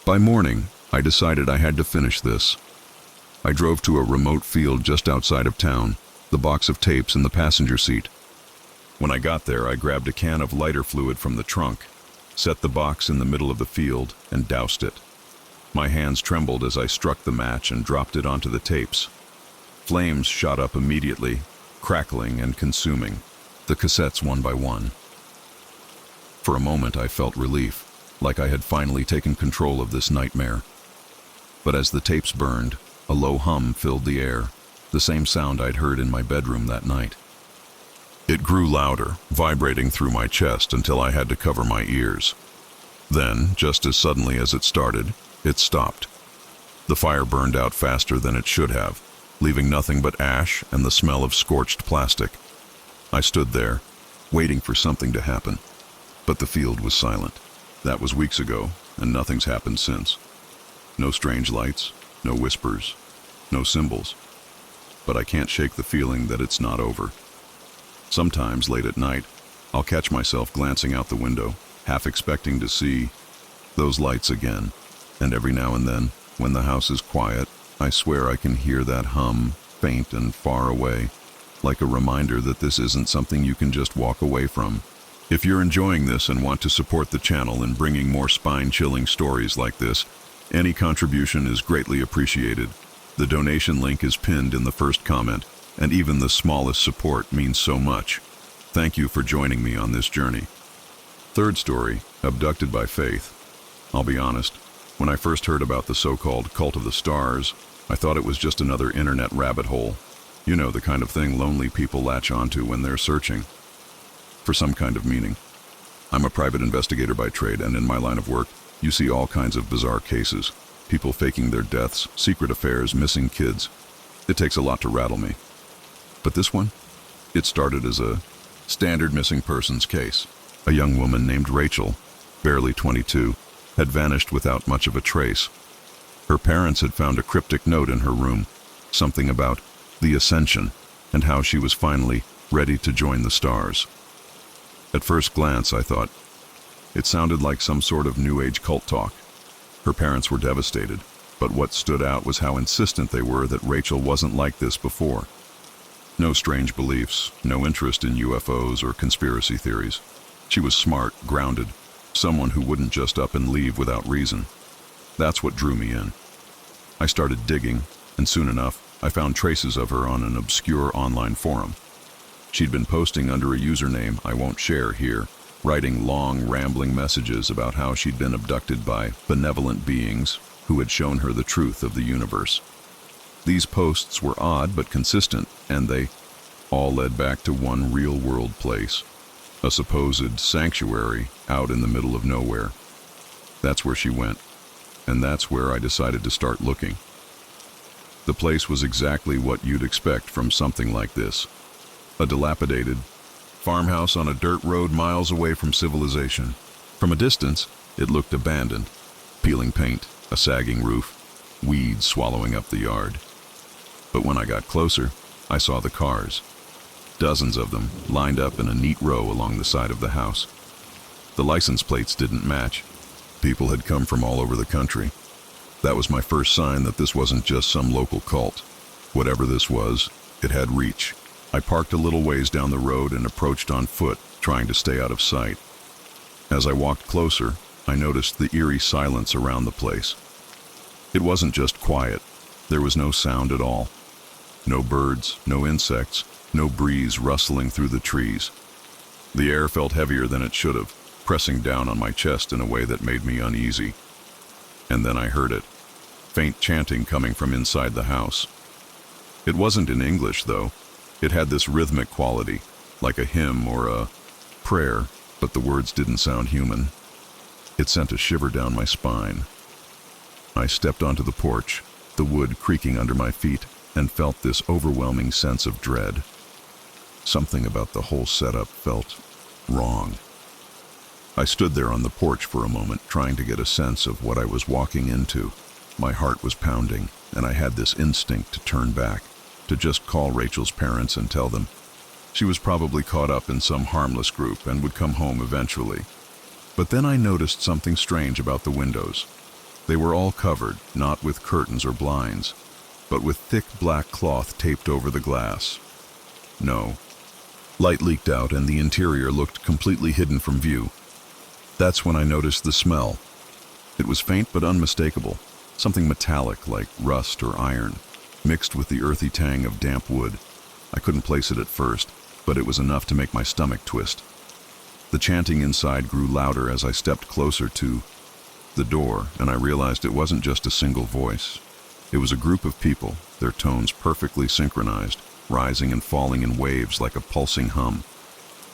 By morning, I decided I had to finish this. I drove to a remote field just outside of town, the box of tapes in the passenger seat. When I got there, I grabbed a can of lighter fluid from the trunk, set the box in the middle of the field, and doused it. My hands trembled as I struck the match and dropped it onto the tapes. Flames shot up immediately, crackling and consuming the cassettes one by one. For a moment I felt relief, like I had finally taken control of this nightmare. But as the tapes burned, a low hum filled the air, the same sound I'd heard in my bedroom that night. It grew louder, vibrating through my chest until I had to cover my ears. Then, just as suddenly as it started, it stopped. The fire burned out faster than it should have, leaving nothing but ash and the smell of scorched plastic. I stood there, waiting for something to happen. But the field was silent. That was weeks ago, and nothing's happened since. No strange lights, no whispers, no symbols. But I can't shake the feeling that it's not over. Sometimes, late at night, I'll catch myself glancing out the window, half expecting to see those lights again. And every now and then, when the house is quiet, I swear I can hear that hum, faint and far away, like a reminder that this isn't something you can just walk away from. If you're enjoying this and want to support the channel in bringing more spine-chilling stories like this, any contribution is greatly appreciated. The donation link is pinned in the first comment, and even the smallest support means so much. Thank you for joining me on this journey. Third story, Abducted by Faith. I'll be honest, when I first heard about the so-called Cult of the Stars, I thought it was just another internet rabbit hole. You know, the kind of thing lonely people latch onto when they're searching for some kind of meaning. I'm a private investigator by trade, and in my line of work, you see all kinds of bizarre cases. People faking their deaths, secret affairs, missing kids. It takes a lot to rattle me. But this one? It started as a standard missing persons case. A young woman named Rachel, barely 22, had vanished without much of a trace. Her parents had found a cryptic note in her room, something about the ascension and how she was finally ready to join the stars. At first glance, I thought, it sounded like some sort of New Age cult talk. Her parents were devastated, but what stood out was how insistent they were that Rachel wasn't like this before. No strange beliefs, no interest in UFOs or conspiracy theories. She was smart, grounded, someone who wouldn't just up and leave without reason. That's what drew me in. I started digging, and soon enough, I found traces of her on an obscure online forum. She'd been posting under a username I won't share here, writing long, rambling messages about how she'd been abducted by benevolent beings who had shown her the truth of the universe. These posts were odd but consistent, and they all led back to one real-world place, a supposed sanctuary out in the middle of nowhere. That's where she went, and that's where I decided to start looking. The place was exactly what you'd expect from something like this. A dilapidated farmhouse on a dirt road miles away from civilization. From a distance, it looked abandoned. Peeling paint, a sagging roof, weeds swallowing up the yard. But when I got closer, I saw the cars. Dozens of them, lined up in a neat row along the side of the house. The license plates didn't match. People had come from all over the country. That was my first sign that this wasn't just some local cult. Whatever this was, it had reach. I parked a little ways down the road and approached on foot, trying to stay out of sight. As I walked closer, I noticed the eerie silence around the place. It wasn't just quiet. There was no sound at all. No birds, no insects, no breeze rustling through the trees. The air felt heavier than it should have, pressing down on my chest in a way that made me uneasy. And then I heard it. Faint chanting coming from inside the house. It wasn't in English, though. It had this rhythmic quality, like a hymn or a prayer, but the words didn't sound human. It sent a shiver down my spine. I stepped onto the porch, the wood creaking under my feet, and felt this overwhelming sense of dread. Something about the whole setup felt wrong. I stood there on the porch for a moment, trying to get a sense of what I was walking into. My heart was pounding, and I had this instinct to turn back, to just call Rachel's parents and tell them. She was probably caught up in some harmless group and would come home eventually. But then I noticed something strange about the windows. They were all covered, not with curtains or blinds, but with thick black cloth taped over the glass. No. Light leaked out and the interior looked completely hidden from view. That's when I noticed the smell. It was faint but unmistakable, something metallic like rust or iron, mixed with the earthy tang of damp wood. I couldn't place it at first, but it was enough to make my stomach twist. The chanting inside grew louder as I stepped closer to the door, and I realized it wasn't just a single voice. It was a group of people, their tones perfectly synchronized, rising and falling in waves like a pulsing hum.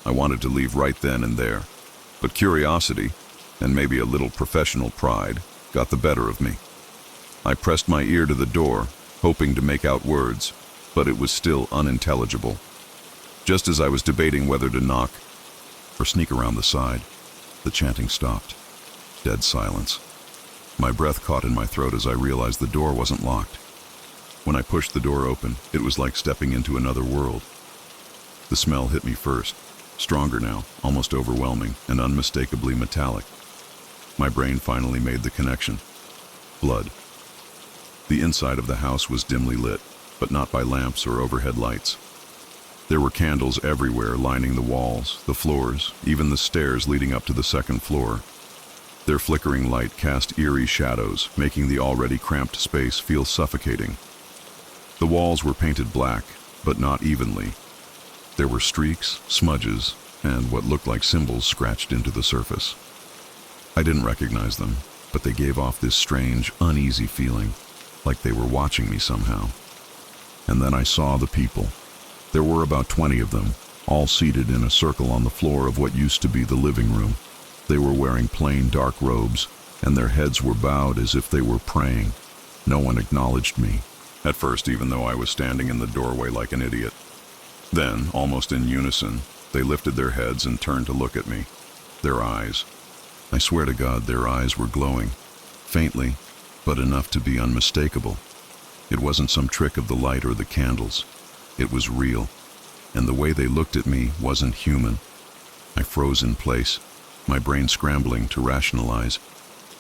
I wanted to leave right then and there, but curiosity, and maybe a little professional pride, got the better of me. I pressed my ear to the door, hoping to make out words, but it was still unintelligible. Just as I was debating whether to knock or sneak around the side, the chanting stopped. Dead silence. My breath caught in my throat as I realized the door wasn't locked. When I pushed the door open, it was like stepping into another world. The smell hit me first, stronger now, almost overwhelming, and unmistakably metallic. My brain finally made the connection. Blood. The inside of the house was dimly lit, but not by lamps or overhead lights. There were candles everywhere lining the walls, the floors, even the stairs leading up to the second floor. Their flickering light cast eerie shadows, making the already cramped space feel suffocating. The walls were painted black, but not evenly. There were streaks, smudges, and what looked like symbols scratched into the surface. I didn't recognize them, but they gave off this strange, uneasy feeling, like they were watching me somehow. And then I saw the people. There were about 20 of them, all seated in a circle on the floor of what used to be the living room. They were wearing plain dark robes, and their heads were bowed as if they were praying. No one acknowledged me, at first, even though I was standing in the doorway like an idiot. Then, almost in unison, they lifted their heads and turned to look at me. Their eyes. I swear to God, their eyes were glowing, faintly, but enough to be unmistakable. It wasn't some trick of the light or the candles. It was real, and the way they looked at me wasn't human. I froze in place, my brain scrambling to rationalize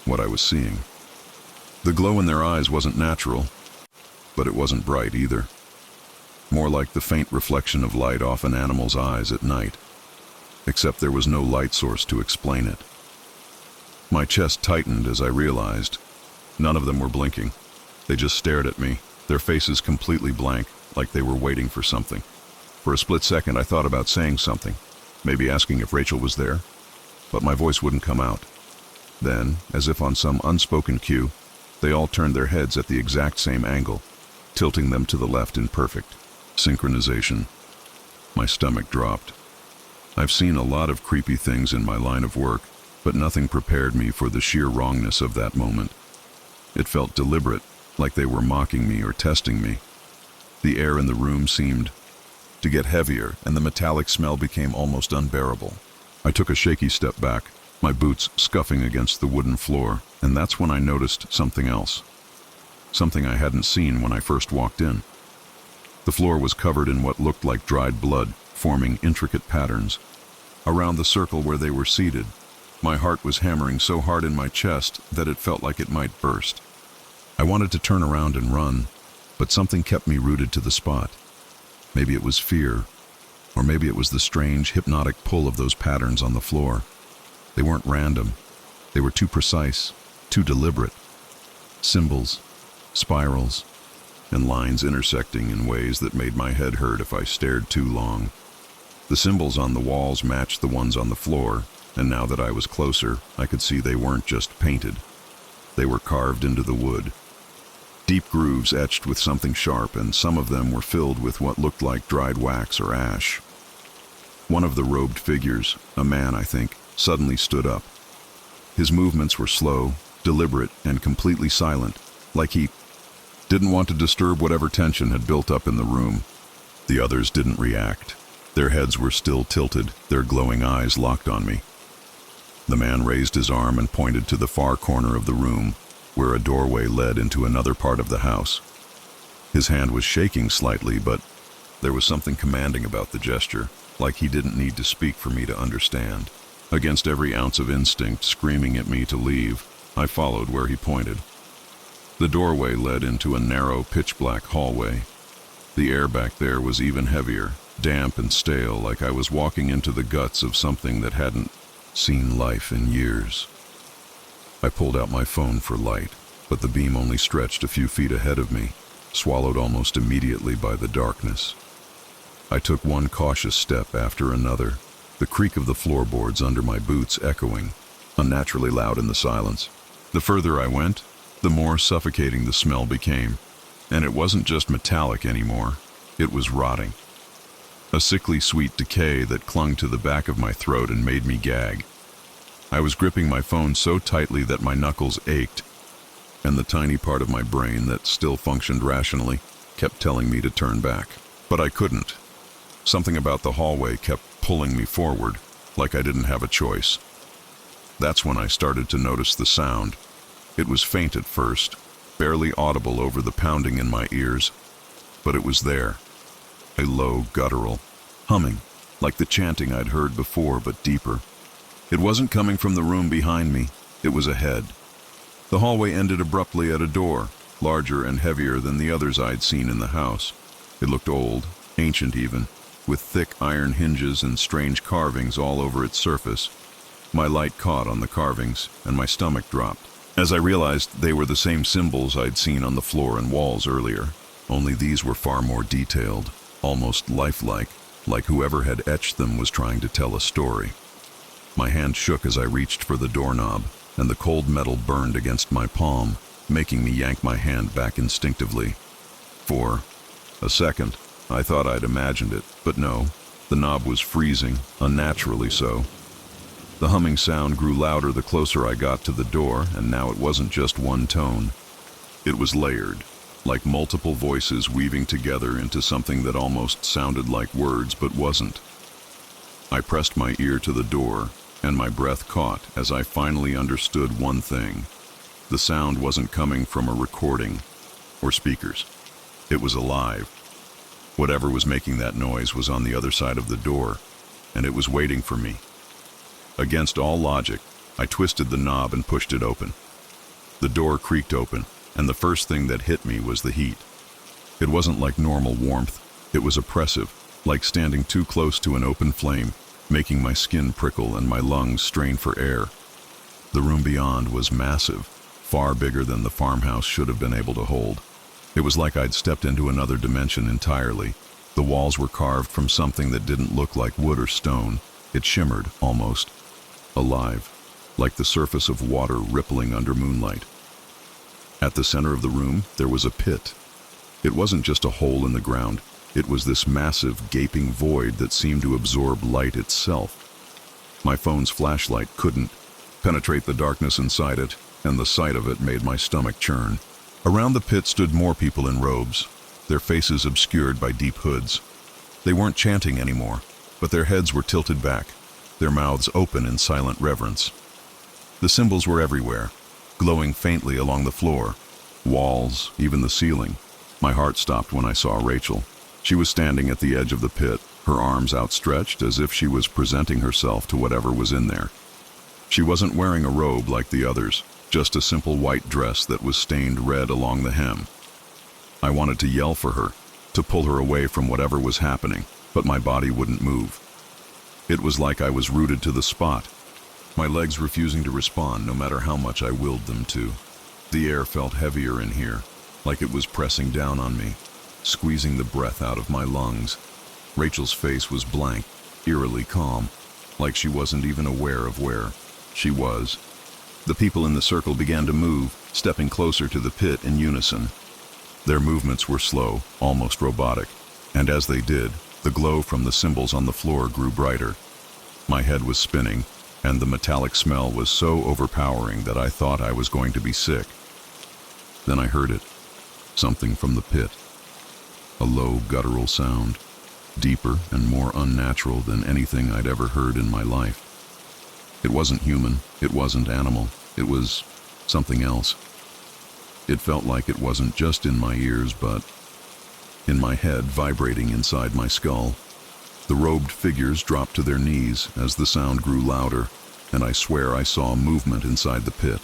what I was seeing. The glow in their eyes wasn't natural, but it wasn't bright either. More like the faint reflection of light off an animal's eyes at night, except there was no light source to explain it. My chest tightened as I realized none of them were blinking. They just stared at me, their faces completely blank, like they were waiting for something. For a split second, I thought about saying something, maybe asking if Rachel was there, but my voice wouldn't come out. Then, as if on some unspoken cue, they all turned their heads at the exact same angle, tilting them to the left in perfect synchronization. My stomach dropped. I've seen a lot of creepy things in my line of work, but nothing prepared me for the sheer wrongness of that moment. It felt deliberate, like they were mocking me or testing me. The air in the room seemed to get heavier, and the metallic smell became almost unbearable. I took a shaky step back, my boots scuffing against the wooden floor, and that's when I noticed something else. Something I hadn't seen when I first walked in. The floor was covered in what looked like dried blood, forming intricate patterns. Around the circle where they were seated, my heart was hammering so hard in my chest that it felt like it might burst. I wanted to turn around and run, but something kept me rooted to the spot. Maybe it was fear, or maybe it was the strange, hypnotic pull of those patterns on the floor. They weren't random. They were too precise, too deliberate. Symbols, spirals, and lines intersecting in ways that made my head hurt if I stared too long. The symbols on the walls matched the ones on the floor, and now that I was closer, I could see they weren't just painted. They were carved into the wood. Deep grooves etched with something sharp, and some of them were filled with what looked like dried wax or ash. One of the robed figures, a man I think, suddenly stood up. His movements were slow, deliberate, and completely silent, like he didn't want to disturb whatever tension had built up in the room. The others didn't react. Their heads were still tilted, their glowing eyes locked on me. The man raised his arm and pointed to the far corner of the room, where a doorway led into another part of the house. His hand was shaking slightly, but there was something commanding about the gesture, like he didn't need to speak for me to understand. Against every ounce of instinct screaming at me to leave, I followed where he pointed. The doorway led into a narrow, pitch-black hallway. The air back there was even heavier, damp and stale, like I was walking into the guts of something that hadn't seen life in years. I pulled out my phone for light, but the beam only stretched a few feet ahead of me, swallowed almost immediately by the darkness. I took one cautious step after another, the creak of the floorboards under my boots echoing, unnaturally loud in the silence. The further I went, the more suffocating the smell became, and it wasn't just metallic anymore, it was rotting. A sickly sweet decay that clung to the back of my throat and made me gag. I was gripping my phone so tightly that my knuckles ached, and the tiny part of my brain that still functioned rationally kept telling me to turn back. But I couldn't. Something about the hallway kept pulling me forward, like I didn't have a choice. That's when I started to notice the sound. It was faint at first, barely audible over the pounding in my ears, but it was there. A low, guttural humming, like the chanting I'd heard before, but deeper. It wasn't coming from the room behind me, it was ahead. The hallway ended abruptly at a door, larger and heavier than the others I'd seen in the house. It looked old, ancient even, with thick iron hinges and strange carvings all over its surface. My light caught on the carvings, and my stomach dropped, as I realized they were the same symbols I'd seen on the floor and walls earlier, only these were far more detailed, almost lifelike, like whoever had etched them was trying to tell a story. My hand shook as I reached for the doorknob, and the cold metal burned against my palm, making me yank my hand back instinctively. For a second, I thought I'd imagined it, but no, the knob was freezing, unnaturally so. The humming sound grew louder the closer I got to the door, and now it wasn't just one tone. It was layered, like multiple voices weaving together into something that almost sounded like words but wasn't. I pressed my ear to the door, and my breath caught as I finally understood one thing. The sound wasn't coming from a recording or speakers. It was alive. Whatever was making that noise was on the other side of the door, and it was waiting for me. Against all logic, I twisted the knob and pushed it open. The door creaked open, and the first thing that hit me was the heat. It wasn't like normal warmth. It was oppressive, like standing too close to an open flame, making my skin prickle and my lungs strain for air. The room beyond was massive, far bigger than the farmhouse should have been able to hold. It was like I'd stepped into another dimension entirely. The walls were carved from something that didn't look like wood or stone. It shimmered, almost alive, like the surface of water rippling under moonlight. At the center of the room, there was a pit. It wasn't just a hole in the ground. It was this massive, gaping void that seemed to absorb light itself. My phone's flashlight couldn't penetrate the darkness inside it, and the sight of it made my stomach churn. Around the pit stood more people in robes, their faces obscured by deep hoods. They weren't chanting anymore, but their heads were tilted back, their mouths open in silent reverence. The symbols were everywhere, glowing faintly along the floor, walls, even the ceiling. My heart stopped when I saw Rachel. She was standing at the edge of the pit, her arms outstretched as if she was presenting herself to whatever was in there. She wasn't wearing a robe like the others, just a simple white dress that was stained red along the hem. I wanted to yell for her, to pull her away from whatever was happening, but my body wouldn't move. It was like I was rooted to the spot, my legs refusing to respond no matter how much I willed them to. The air felt heavier in here, like it was pressing down on me, squeezing the breath out of my lungs. Rachel's face was blank, eerily calm, like she wasn't even aware of where she was. The people in the circle began to move, stepping closer to the pit in unison. Their movements were slow, almost robotic, and as they did, the glow from the symbols on the floor grew brighter. My head was spinning, and the metallic smell was so overpowering that I thought I was going to be sick. Then I heard it, something from the pit. A low, guttural sound, deeper and more unnatural than anything I'd ever heard in my life. It wasn't human, it wasn't animal, it was something else. It felt like it wasn't just in my ears, but in my head, vibrating inside my skull. The robed figures dropped to their knees as the sound grew louder, and I swear I saw movement inside the pit.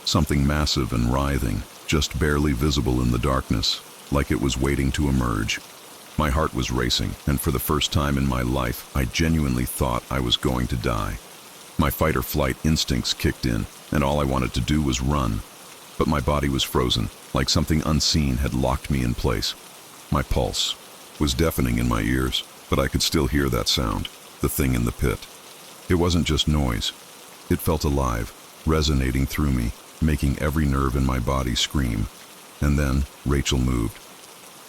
Something massive and writhing, just barely visible in the darkness, like it was waiting to emerge. My heart was racing, and for the first time in my life, I genuinely thought I was going to die. My fight-or-flight instincts kicked in, and all I wanted to do was run. But my body was frozen, like something unseen had locked me in place. My pulse was deafening in my ears, but I could still hear that sound, the thing in the pit. It wasn't just noise. It felt alive, resonating through me, making every nerve in my body scream. And then Rachel moved.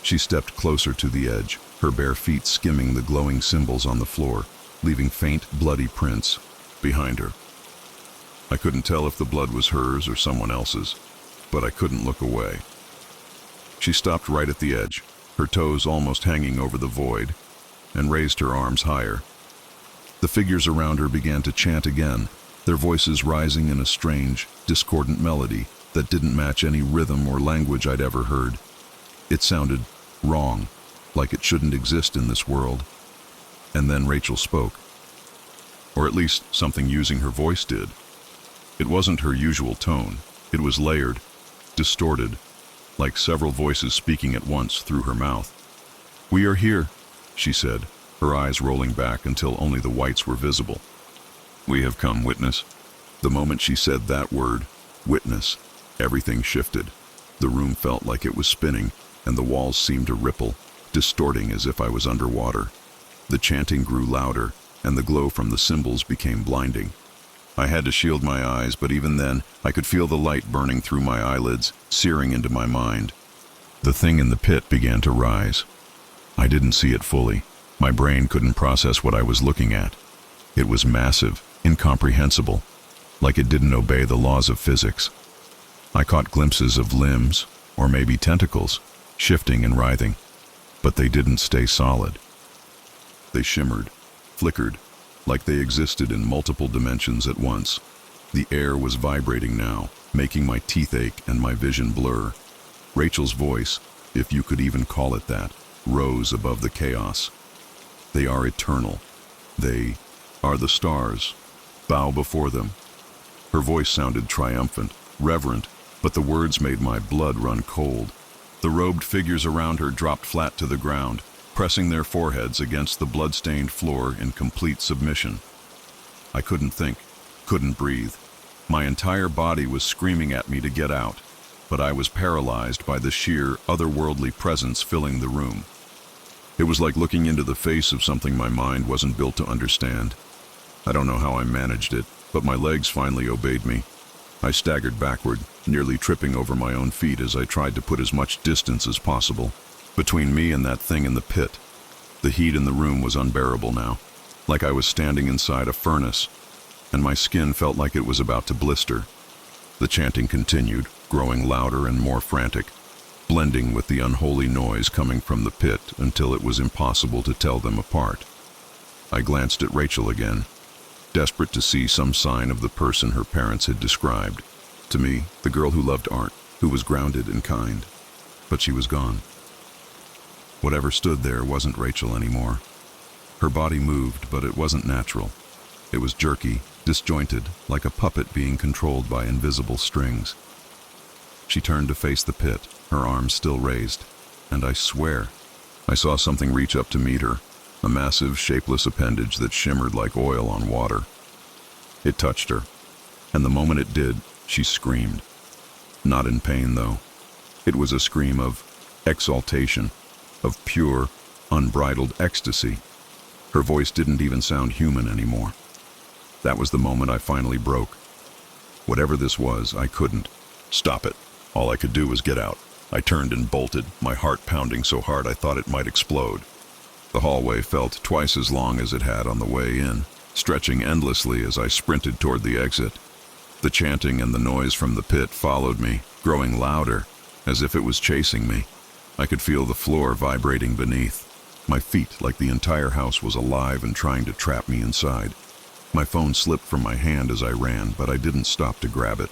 She stepped closer to the edge, her bare feet skimming the glowing symbols on the floor, leaving faint, bloody prints behind her. I couldn't tell if the blood was hers or someone else's, but I couldn't look away. She stopped right at the edge, her toes almost hanging over the void, and raised her arms higher. The figures around her began to chant again, their voices rising in a strange, discordant melody that didn't match any rhythm or language I'd ever heard. It sounded wrong, like it shouldn't exist in this world. And then Rachel spoke. Or at least something using her voice did. It wasn't her usual tone. It was layered, distorted, like several voices speaking at once through her mouth. "We are here," she said, her eyes rolling back until only the whites were visible. "We have come, witness." The moment she said that word, witness, everything shifted. The room felt like it was spinning, and the walls seemed to ripple, distorting as if I was underwater. The chanting grew louder, and the glow from the symbols became blinding. I had to shield my eyes, but even then, I could feel the light burning through my eyelids, searing into my mind. The thing in the pit began to rise. I didn't see it fully. My brain couldn't process what I was looking at. It was massive, incomprehensible, like it didn't obey the laws of physics. I caught glimpses of limbs, or maybe tentacles, shifting and writhing, but they didn't stay solid. They shimmered, flickered, like they existed in multiple dimensions at once. The air was vibrating now, making my teeth ache and my vision blur. Rachel's voice, if you could even call it that, rose above the chaos. "They are eternal. They are the stars. Bow before them." Her voice sounded triumphant, reverent, but the words made my blood run cold. The robed figures around her dropped flat to the ground, pressing their foreheads against the blood-stained floor in complete submission. I couldn't think, couldn't breathe. My entire body was screaming at me to get out. but I was paralyzed by the sheer, otherworldly presence filling the room. It was like looking into the face of something my mind wasn't built to understand. I don't know how I managed it, but my legs finally obeyed me. I staggered backward, nearly tripping over my own feet as I tried to put as much distance as possible between me and that thing in the pit. The heat in the room was unbearable now, like I was standing inside a furnace, and my skin felt like it was about to blister. The chanting continued, growing louder and more frantic, blending with the unholy noise coming from the pit until it was impossible to tell them apart. I glanced at Rachel again, desperate to see some sign of the person her parents had described. To me, the girl who loved art, who was grounded and kind. But she was gone. Whatever stood there wasn't Rachel anymore. Her body moved, but it wasn't natural. It was jerky, disjointed, like a puppet being controlled by invisible strings. She turned to face the pit, her arms still raised, and I swear, I saw something reach up to meet her, a massive, shapeless appendage that shimmered like oil on water. It touched her, and the moment it did, she screamed. Not in pain, though. It was a scream of exaltation, of pure, unbridled ecstasy. Her voice didn't even sound human anymore. That was the moment I finally broke. Whatever this was, I couldn't stop it. All I could do was get out. I turned and bolted, my heart pounding so hard I thought it might explode. The hallway felt twice as long as it had on the way in, stretching endlessly as I sprinted toward the exit. The chanting and the noise from the pit followed me, growing louder, as if it was chasing me. I could feel the floor vibrating beneath. My feet, like the entire house, was alive and trying to trap me inside. My phone slipped from my hand as I ran, but I didn't stop to grab it.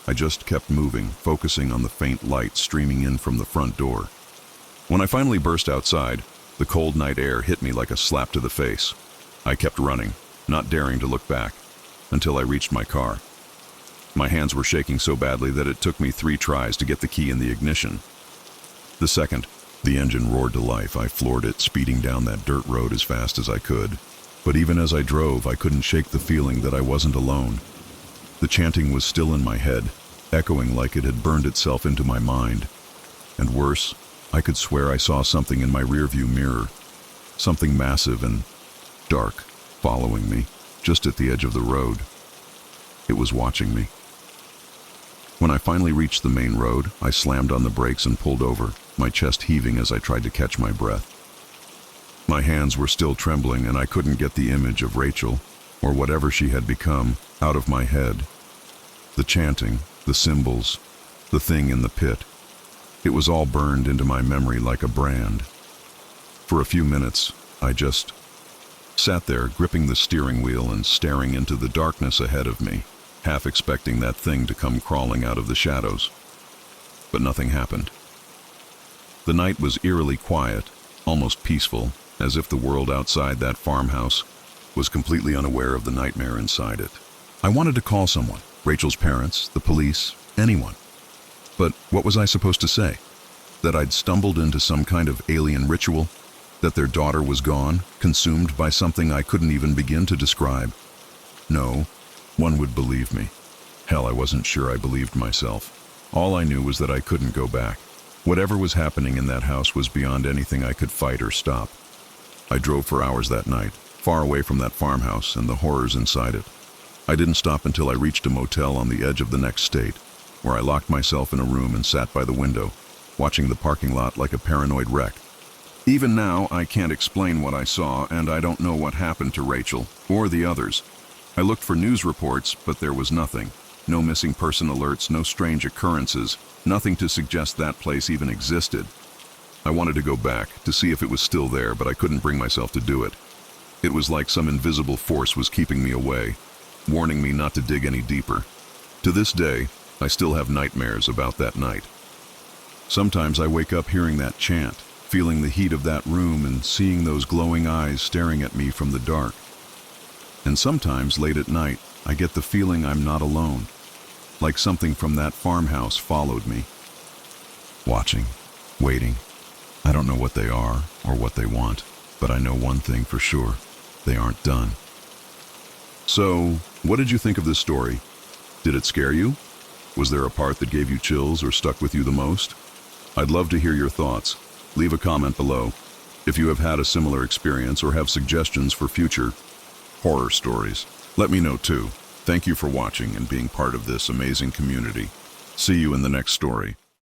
I just kept moving, focusing on the faint light streaming in from the front door. When I finally burst outside, the cold night air hit me like a slap to the face. I kept running, not daring to look back, until I reached my car. My hands were shaking so badly that it took me 3 tries to get the key in the ignition. The second, the engine roared to life. I floored it, speeding down that dirt road as fast as I could. But even as I drove, I couldn't shake the feeling that I wasn't alone. The chanting was still in my head, echoing like it had burned itself into my mind. And worse, I could swear I saw something in my rearview mirror. Something massive and dark, following me, just at the edge of the road. It was watching me. When I finally reached the main road, I slammed on the brakes and pulled over, my chest heaving as I tried to catch my breath. My hands were still trembling and I couldn't get the image of Rachel, or whatever she had become, out of my head. The chanting, the symbols, the thing in the pit. It was all burned into my memory like a brand. For a few minutes, I just sat there, gripping the steering wheel and staring into the darkness ahead of me, half expecting that thing to come crawling out of the shadows. But nothing happened. The night was eerily quiet, almost peaceful, as if the world outside that farmhouse was completely unaware of the nightmare inside it. I wanted to call someone, Rachel's parents, the police, anyone. But what was I supposed to say? That I'd stumbled into some kind of alien ritual? That their daughter was gone, consumed by something I couldn't even begin to describe? No, one would believe me. Hell, I wasn't sure I believed myself. All I knew was that I couldn't go back. Whatever was happening in that house was beyond anything I could fight or stop. I drove for hours that night, far away from that farmhouse and the horrors inside it. I didn't stop until I reached a motel on the edge of the next state, where I locked myself in a room and sat by the window, watching the parking lot like a paranoid wreck. Even now, I can't explain what I saw, and I don't know what happened to Rachel, or the others. I looked for news reports, but there was nothing. No missing person alerts, no strange occurrences, nothing to suggest that place even existed. I wanted to go back, to see if it was still there, but I couldn't bring myself to do it. It was like some invisible force was keeping me away, warning me not to dig any deeper. To this day, I still have nightmares about that night. Sometimes I wake up hearing that chant, feeling the heat of that room and seeing those glowing eyes staring at me from the dark. And sometimes, late at night, I get the feeling I'm not alone, like something from that farmhouse followed me. Watching, waiting. I don't know what they are or what they want, but I know one thing for sure. They aren't done. So, what did you think of this story? Did it scare you? Was there a part that gave you chills or stuck with you the most? I'd love to hear your thoughts. Leave a comment below. If you have had a similar experience or have suggestions for future horror stories, let me know too. Thank you for watching and being part of this amazing community. See you in the next story.